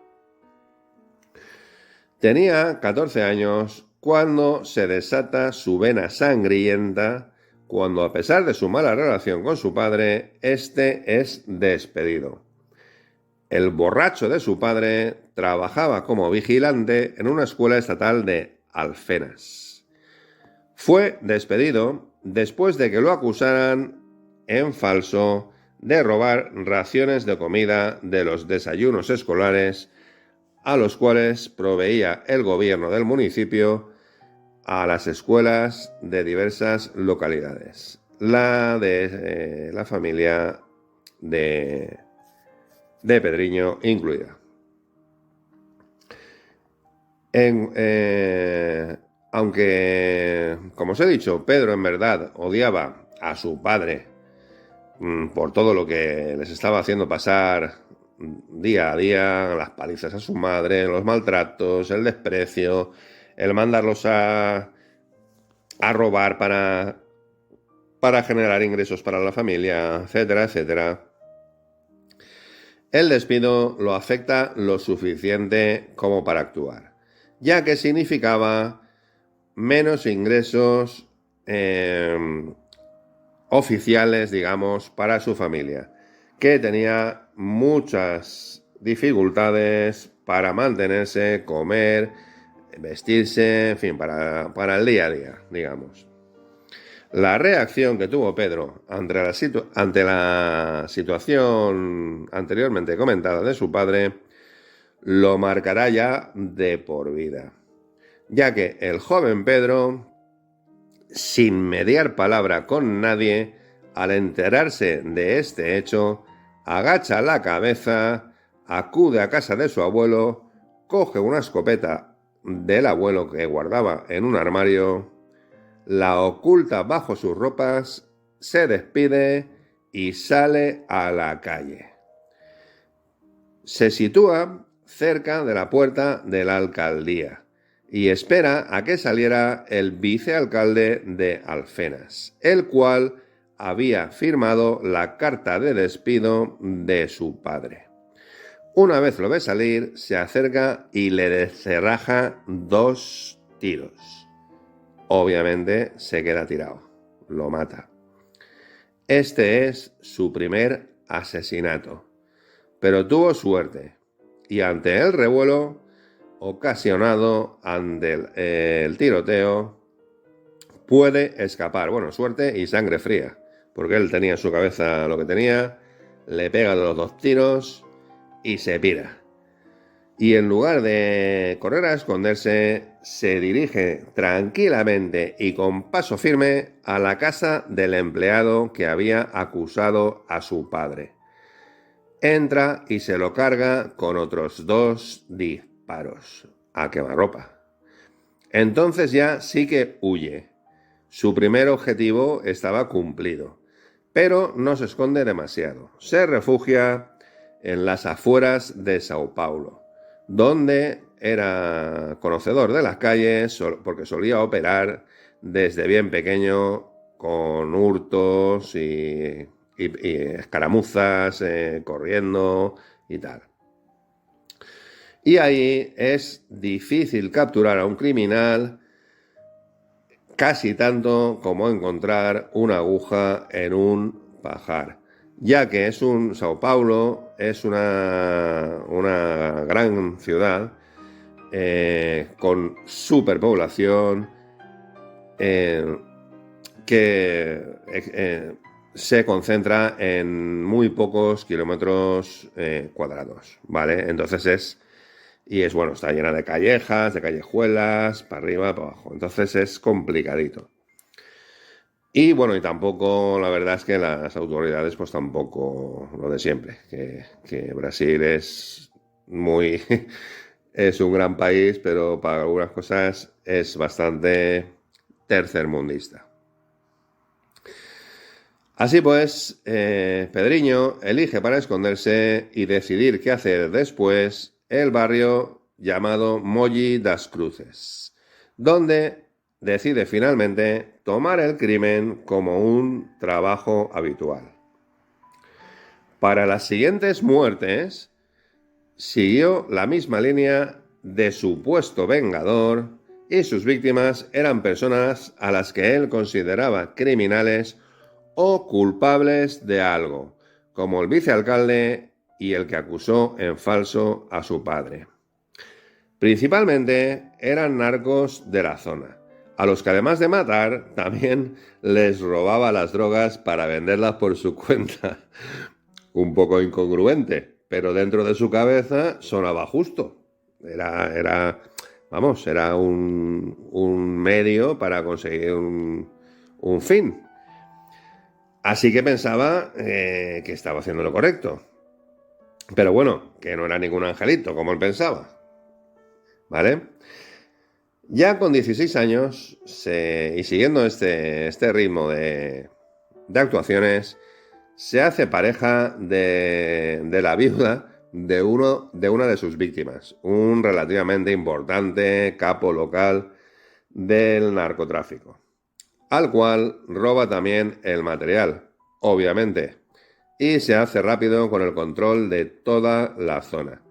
Tenía 14 años cuando se desata su vena sangrienta, cuando a pesar de su mala relación con su padre, este es despedido. El borracho de su padre trabajaba como vigilante en una escuela estatal de Alfenas. Fue despedido después de que lo acusaran en falso de robar raciones de comida de los desayunos escolares a los cuales proveía el gobierno del municipio a las escuelas de diversas localidades, la de la familia de Pedriño incluida. Aunque, como os he dicho, Pedro en verdad odiaba a su padre por todo lo que les estaba haciendo pasar día a día, las palizas a su madre, los maltratos, el desprecio, el mandarlos a robar para generar ingresos para la familia, etcétera, etcétera. El despido lo afecta lo suficiente como para actuar, ya que significaba menos ingresos oficiales, digamos, para su familia, que tenía muchas dificultades para mantenerse, comer, vestirse, en fin, para el día a día, digamos. La reacción que tuvo Pedro ante la situación anteriormente comentada de su padre lo marcará ya de por vida, ya que el joven Pedro, sin mediar palabra con nadie, al enterarse de este hecho, agacha la cabeza, acude a casa de su abuelo, coge una escopeta del abuelo que guardaba en un armario, la oculta bajo sus ropas, se despide y sale a la calle. Se sitúa cerca de la puerta de la alcaldía y espera a que saliera el vicealcalde de Alfenas, el cual había firmado la carta de despido de su padre. Una vez lo ve salir, se acerca y le descerraja 2 tiros. Obviamente se queda tirado, lo mata. Este es su primer asesinato, pero tuvo suerte y ante el revuelo ocasionado ante el tiroteo puede escapar. Bueno, suerte y sangre fría, porque él tenía en su cabeza lo que tenía, le pega los 2 tiros y se pira. Y en lugar de correr a esconderse, se dirige tranquilamente y con paso firme a la casa del empleado que había acusado a su padre. Entra y se lo carga con otros 2 disparos a quemarropa. Entonces ya sí que huye. Su primer objetivo estaba cumplido, pero no se esconde demasiado. Se refugia en las afueras de Sao Paulo, donde era conocedor de las calles porque solía operar desde bien pequeño con hurtos y escaramuzas, corriendo y tal. Y ahí es difícil capturar a un criminal casi tanto como encontrar una aguja en un pajar, ya que Sao Paulo es una gran ciudad con superpoblación que se concentra en muy pocos kilómetros cuadrados, ¿vale? Entonces está llena de callejas, de callejuelas, para arriba, para abajo. Entonces es complicadito. Y bueno, y tampoco, la verdad es que las autoridades, pues tampoco lo de siempre, que Brasil es es un gran país, pero para algunas cosas es bastante tercermundista. Así pues, Pedriño elige para esconderse y decidir qué hacer después el barrio llamado Mogi das Cruzes, donde decide finalmente tomar el crimen como un trabajo habitual. Para las siguientes muertes, siguió la misma línea de supuesto vengador y sus víctimas eran personas a las que él consideraba criminales o culpables de algo, como el vicealcalde y el que acusó en falso a su padre. Principalmente eran narcos de la zona, a los que además de matar, también les robaba las drogas para venderlas por su cuenta. Un poco incongruente, pero dentro de su cabeza sonaba justo. Era un medio para conseguir un fin. Así que pensaba que estaba haciendo lo correcto. Pero bueno, que no era ningún angelito, como él pensaba. ¿Vale? Ya con 16 años, y siguiendo este ritmo de actuaciones, se hace pareja de la viuda de una de sus víctimas, un relativamente importante capo local del narcotráfico, al cual roba también el material, obviamente, y se hace rápido con el control de toda la zona,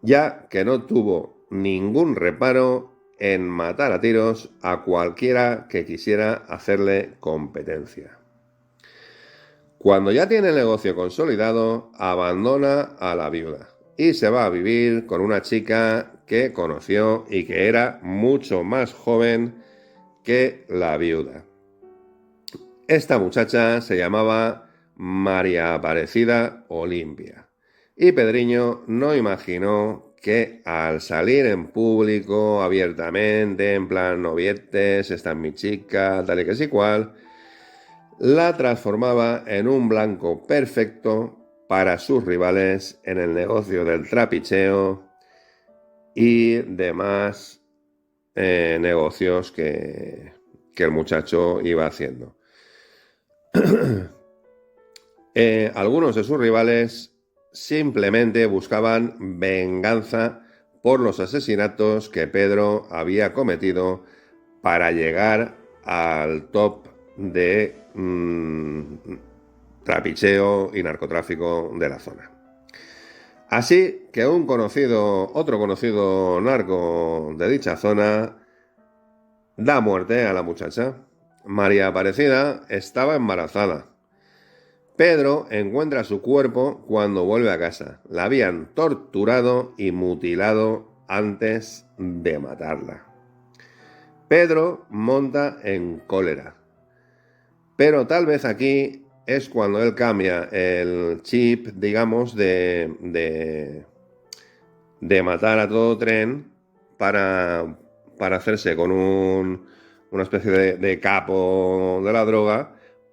ya que no tuvo ningún reparo en matar a tiros a cualquiera que quisiera hacerle competencia. Cuando ya tiene el negocio consolidado, abandona a la viuda y se va a vivir con una chica que conoció y que era mucho más joven que la viuda. Esta muchacha se llamaba María Aparecida Olimpia y Pedriño no imaginó que al salir en público, abiertamente, en plan novietes, esta es mi chica, tal y que sí cual, la transformaba en un blanco perfecto para sus rivales en el negocio del trapicheo y demás negocios que que el muchacho iba haciendo. Algunos de sus rivales simplemente buscaban venganza por los asesinatos que Pedro había cometido para llegar al top de trapicheo y narcotráfico de la zona. Así que otro conocido narco de dicha zona da muerte a la muchacha. María Aparecida estaba embarazada. Pedro encuentra su cuerpo cuando vuelve a casa. La habían torturado y mutilado antes de matarla. Pedro monta en cólera. Pero tal vez aquí es cuando él cambia el chip, digamos, de matar a todo tren para hacerse con una especie de capo de la droga,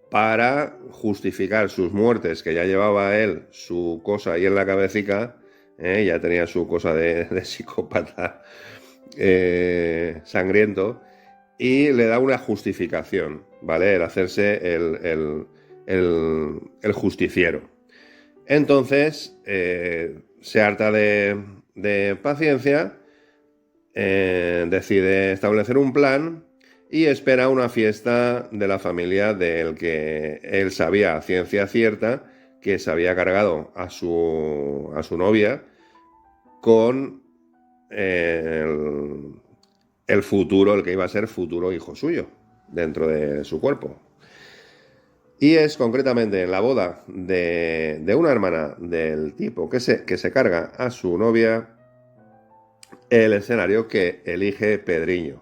para justificar sus muertes, que ya llevaba él su cosa ahí en la cabecica, ya tenía su cosa de psicópata sangriento, y le da una justificación, ¿vale? El hacerse el justiciero. Entonces, se harta de paciencia, decide establecer un plan y espera una fiesta de la familia del que él sabía a ciencia cierta que se había cargado a su novia con el futuro, el que iba a ser futuro hijo suyo dentro de su cuerpo. Y es concretamente en la boda de una hermana del tipo que se carga a su novia el escenario que elige Pedriño.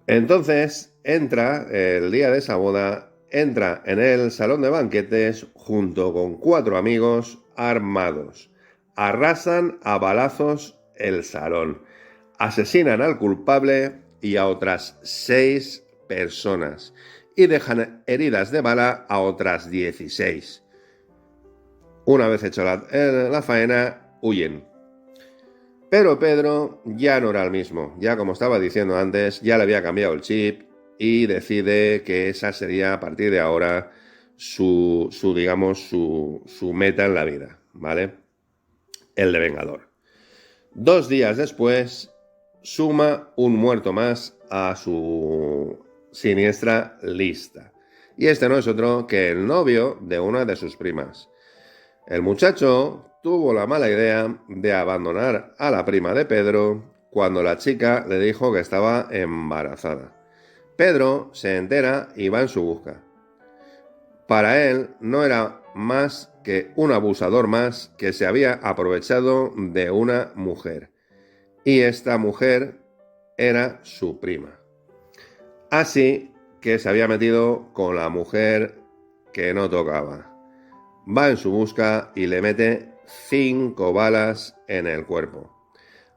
Entonces entra el día de esa boda, entra en el salón de banquetes junto con 4 amigos armados. Arrasan a balazos el salón. Asesinan al culpable y a otras 6 personas. Y dejan heridas de bala a otras 16. Una vez hecho la faena, huyen. Pero Pedro ya no era el mismo. Ya, como estaba diciendo antes, ya le había cambiado el chip y decide que esa sería a partir de ahora su meta en la vida, ¿vale? El de vengador. 2 días después, suma un muerto más a su siniestra lista. Y este no es otro que el novio de una de sus primas. El muchacho tuvo la mala idea de abandonar a la prima de Pedro cuando la chica le dijo que estaba embarazada. Pedro se entera y va en su busca. Para él no era más que un abusador más que se había aprovechado de una mujer. Y esta mujer era su prima. Así que se había metido con la mujer que no tocaba. Va en su busca y le mete 5 balas en el cuerpo.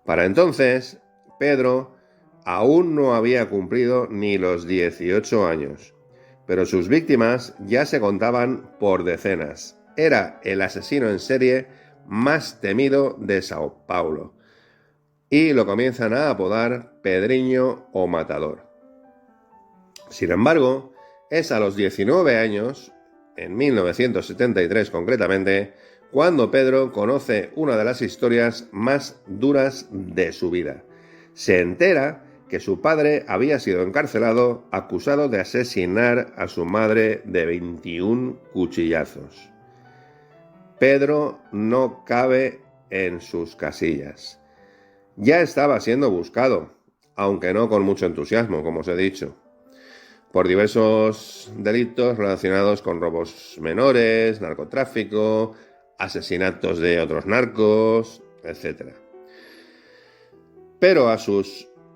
Para entonces, Pedro aún no había cumplido ni los 18 años, pero sus víctimas ya se contaban por decenas. Era el asesino en serie más temido de Sao Paulo, y lo comienzan a apodar Pedriño o Matador. Sin embargo, es a los 19 años, en 1973 concretamente, cuando Pedro conoce una de las historias más duras de su vida. Se entera que su padre había sido encarcelado acusado de asesinar a su madre de 21 cuchillazos. Pedro no cabe en sus casillas. Ya estaba siendo buscado, aunque no con mucho entusiasmo, como os he dicho, por diversos delitos relacionados con robos menores, narcotráfico, asesinatos de otros narcos, etc. Pero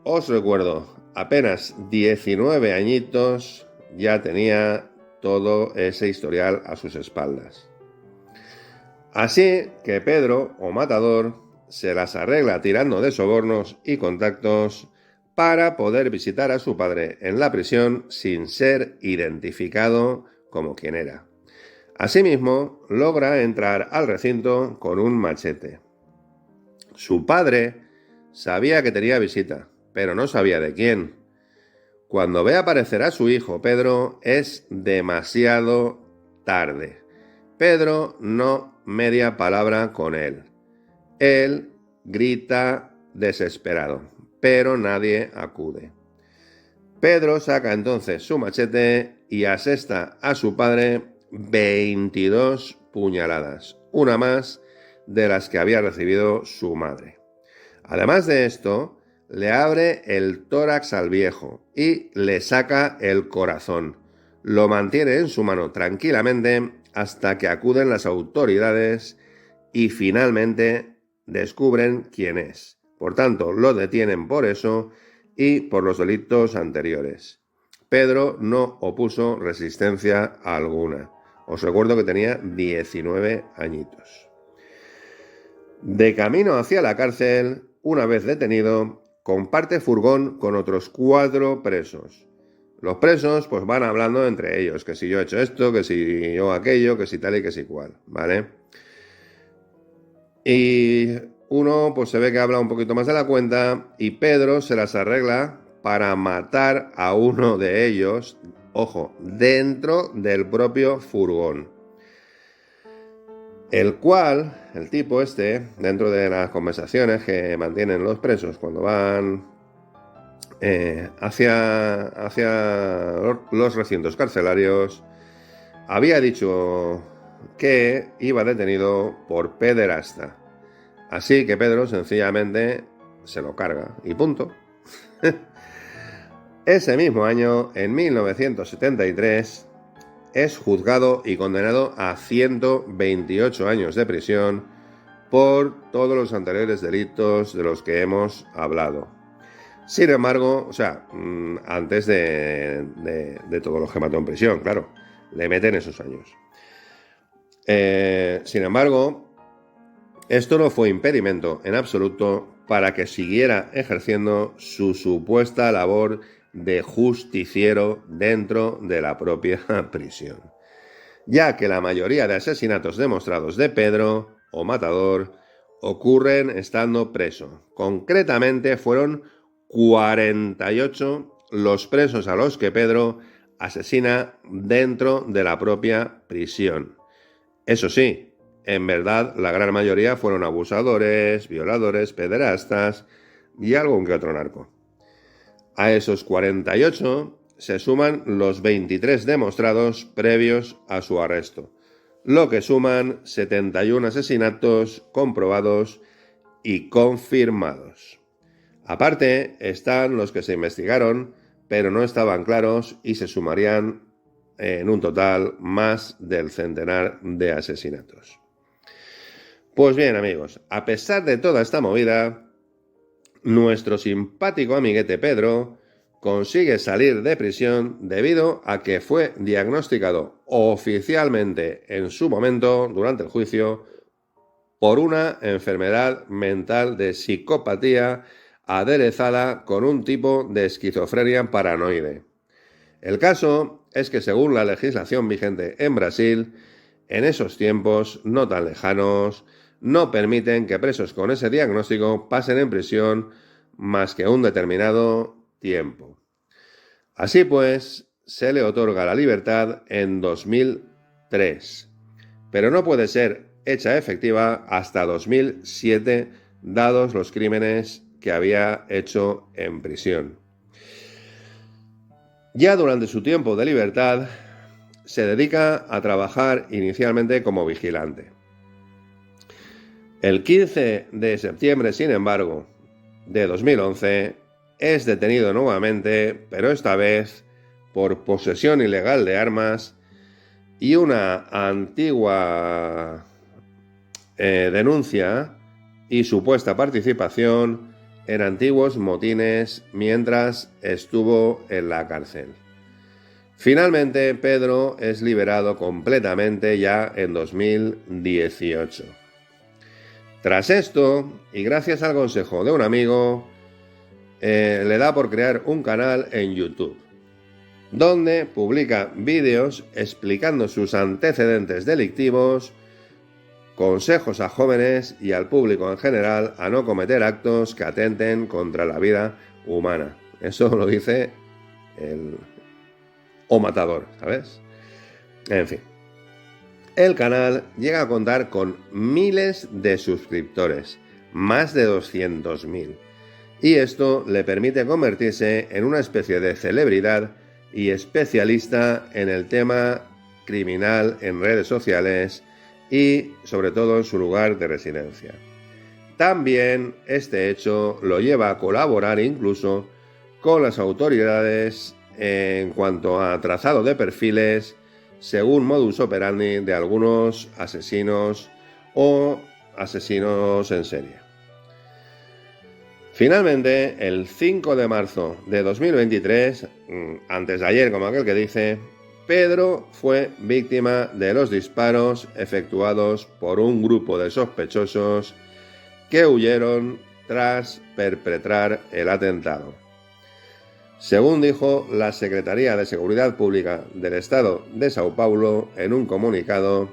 os recuerdo, apenas 19 añitos, ya tenía todo ese historial a sus espaldas. Así que Pedro, o Matador, se las arregla tirando de sobornos y contactos para poder visitar a su padre en la prisión sin ser identificado como quien era. Asimismo, logra entrar al recinto con un machete. Su padre sabía que tenía visita, pero no sabía de quién. Cuando ve aparecer a su hijo Pedro, es demasiado tarde. Pedro no media palabra con él. Él grita desesperado, pero nadie acude. Pedro saca entonces su machete y asesta a su padre 22 puñaladas, una más de las que había recibido su madre. Además de esto, le abre el tórax al viejo y le saca el corazón. Lo mantiene en su mano tranquilamente hasta que acuden las autoridades y finalmente descubren quién es. Por tanto, lo detienen por eso y por los delitos anteriores. Pedro no opuso resistencia alguna. Os recuerdo que tenía 19 añitos. De camino hacia la cárcel, una vez detenido, comparte furgón con otros 4 presos. Los presos pues van hablando entre ellos, que si yo he hecho esto, que si yo aquello, que si tal y que si cual, ¿vale? Y uno pues se ve que habla un poquito más de la cuenta y Pedro se las arregla para matar a uno de ellos, ojo, dentro del propio furgón. El cual, el tipo este, dentro de las conversaciones que mantienen los presos cuando van hacia los recintos carcelarios, había dicho que iba detenido por pederasta. Así que Pedro sencillamente se lo carga y punto. Ese mismo año, en 1973, es juzgado y condenado a 128 años de prisión por todos los anteriores delitos de los que hemos hablado. Sin embargo, antes de todos los que mató en prisión, claro, le meten esos años. Sin embargo, esto no fue impedimento en absoluto para que siguiera ejerciendo su supuesta labor de justiciero dentro de la propia prisión, ya que la mayoría de asesinatos demostrados de Pedro, o matador, ocurren estando preso. Concretamente fueron 48 los presos a los que Pedro asesina dentro de la propia prisión. Eso sí, en verdad la gran mayoría fueron abusadores, violadores, pederastas y algún que otro narco. A esos 48 se suman los 23 demostrados previos a su arresto, lo que suman 71 asesinatos comprobados y confirmados. Aparte están los que se investigaron, pero no estaban claros y se sumarían en un total más del centenar de asesinatos. Pues bien, amigos, a pesar de toda esta movida, nuestro simpático amiguete Pedro consigue salir de prisión debido a que fue diagnosticado oficialmente en su momento, durante el juicio, por una enfermedad mental de psicopatía aderezada con un tipo de esquizofrenia paranoide. El caso es que según la legislación vigente en Brasil, en esos tiempos no tan lejanos, no permiten que presos con ese diagnóstico pasen en prisión más que un determinado tiempo. Así pues, se le otorga la libertad en 2003, pero no puede ser hecha efectiva hasta 2007, dados los crímenes que había hecho en prisión. Ya durante su tiempo de libertad, se dedica a trabajar inicialmente como vigilante. El 15 de septiembre, sin embargo, de 2011, es detenido nuevamente, pero esta vez por posesión ilegal de armas y una antigua denuncia y supuesta participación en antiguos motines mientras estuvo en la cárcel. Finalmente, Pedro es liberado completamente ya en 2018. Tras esto, y gracias al consejo de un amigo, le da por crear un canal en YouTube, donde publica vídeos explicando sus antecedentes delictivos, consejos a jóvenes y al público en general a no cometer actos que atenten contra la vida humana. Eso lo dice o matador, ¿sabes? En fin. El canal llega a contar con miles de suscriptores, más de 200.000. Y esto le permite convertirse en una especie de celebridad y especialista en el tema criminal en redes sociales y sobre todo en su lugar de residencia. También este hecho lo lleva a colaborar incluso con las autoridades en cuanto a trazado de perfiles según modus operandi de algunos asesinos o asesinos en serie. Finalmente, el 5 de marzo de 2023, antes de ayer como aquel que dice, Pedro fue víctima de los disparos efectuados por un grupo de sospechosos que huyeron tras perpetrar el atentado. Según dijo la Secretaría de Seguridad Pública del Estado de Sao Paulo en un comunicado,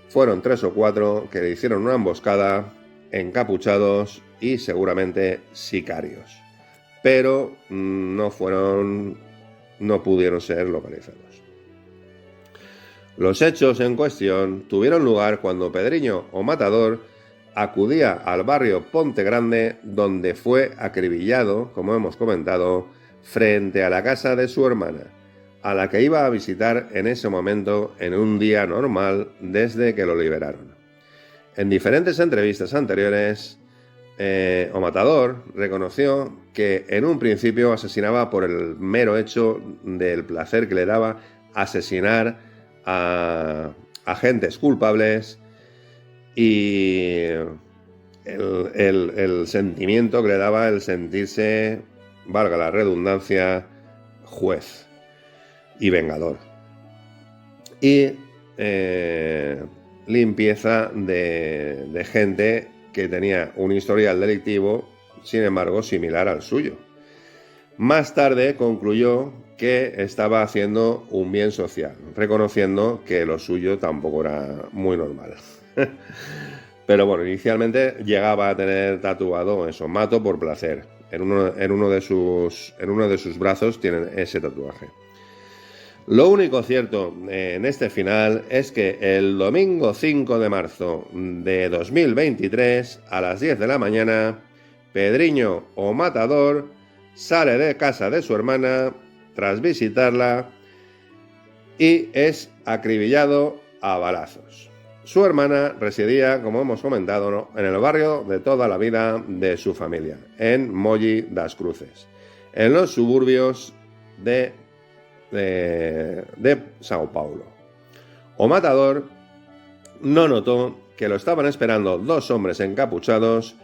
fueron 3 o 4 que le hicieron una emboscada, encapuchados y seguramente sicarios, pero no pudieron ser localizados. Los hechos en cuestión tuvieron lugar cuando Pedriño o Matador acudía al barrio Ponte Grande, donde fue acribillado, como hemos comentado, frente a la casa de su hermana, a la que iba a visitar en ese momento en un día normal desde que lo liberaron. En diferentes entrevistas anteriores, o Matador reconoció que en un principio asesinaba por el mero hecho del placer que le daba asesinar a agentes culpables y el sentimiento que le daba el sentirse, valga la redundancia, juez y vengador. Y limpieza de gente que tenía un historial delictivo, sin embargo, similar al suyo. Más tarde concluyó que estaba haciendo un bien social, reconociendo que lo suyo tampoco era muy normal. Pero bueno, inicialmente llegaba a tener tatuado eso, mato por placer. En uno de sus brazos tienen ese tatuaje. Lo único cierto en este final es que el domingo 5 de marzo de 2023, a las 10 de la mañana, Pedriño o Matador sale de casa de su hermana tras visitarla y es acribillado a balazos. Su hermana residía, como hemos comentado, en el barrio de toda la vida de su familia, en Mogi das Cruzes, en los suburbios de Sao Paulo. O Matador no notó que lo estaban esperando 2 hombres encapuchados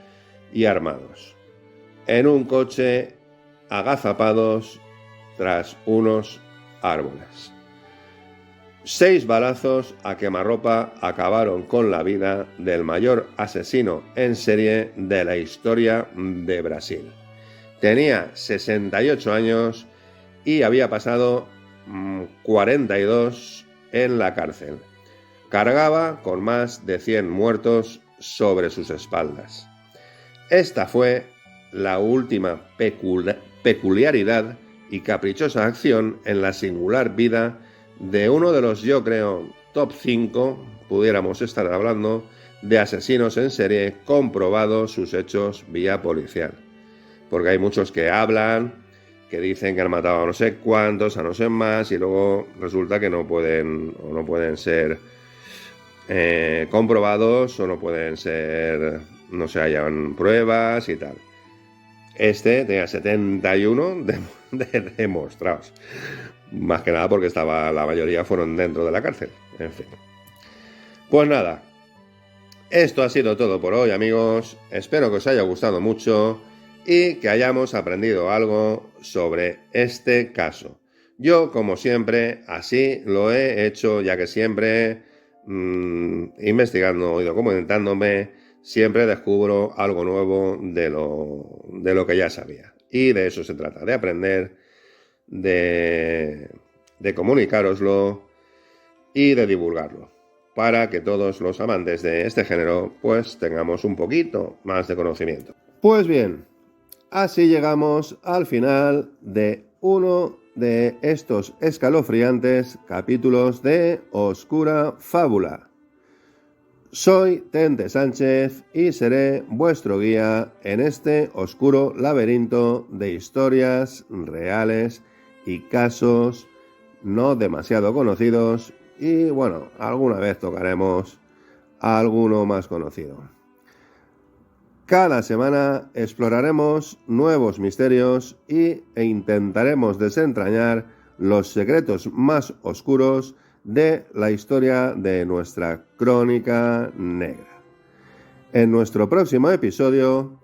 y armados, en un coche agazapados tras unos árboles. 6 balazos a quemarropa acabaron con la vida del mayor asesino en serie de la historia de Brasil. Tenía 68 años y había pasado 42 en la cárcel. Cargaba con más de 100 muertos sobre sus espaldas. Esta fue la última peculiaridad y caprichosa acción en la singular vida de uno de los, yo creo, top 5, pudiéramos estar hablando, de asesinos en serie comprobados sus hechos vía policial. Porque hay muchos que hablan, que dicen que han matado a no sé cuántos, a no sé más, y luego resulta que no pueden ser comprobados o no pueden ser, no se hallan pruebas y tal. Este tenía 71 demostrados. Más que nada porque la mayoría fueron dentro de la cárcel. En fin. Pues nada. Esto ha sido todo por hoy, amigos. Espero que os haya gustado mucho y que hayamos aprendido algo sobre este caso. Yo, como siempre, así lo he hecho, ya que siempre, investigando y documentándome, siempre descubro algo nuevo de lo que ya sabía. Y de eso se trata, de aprender, de comunicároslo y de divulgarlo, para que todos los amantes de este género pues tengamos un poquito más de conocimiento. Pues bien, así llegamos al final de uno de estos escalofriantes capítulos de Oscura Fábula. Soy Tente Sánchez y seré vuestro guía en este oscuro laberinto de historias reales y casos no demasiado conocidos, y bueno, alguna vez tocaremos a alguno más conocido. Cada semana exploraremos nuevos misterios e intentaremos desentrañar los secretos más oscuros de la historia de nuestra crónica negra. En nuestro próximo episodio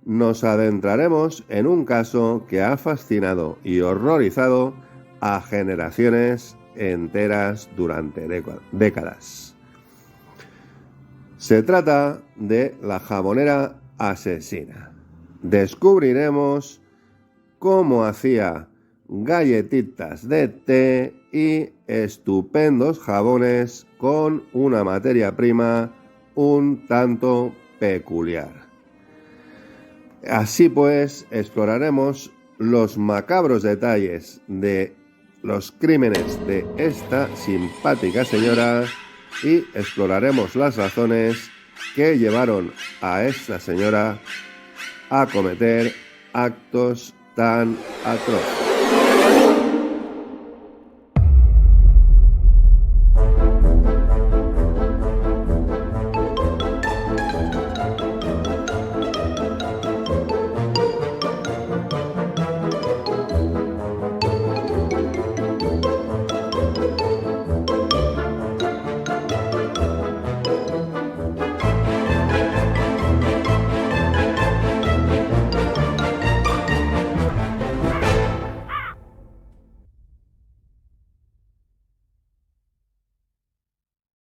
nos adentraremos en un caso que ha fascinado y horrorizado a generaciones enteras durante décadas. Se trata de la jabonera asesina. Descubriremos cómo hacía galletitas de té y estupendos jabones con una materia prima un tanto peculiar. Así pues, exploraremos los macabros detalles de los crímenes de esta simpática señora y exploraremos las razones que llevaron a esta señora a cometer actos tan atroces.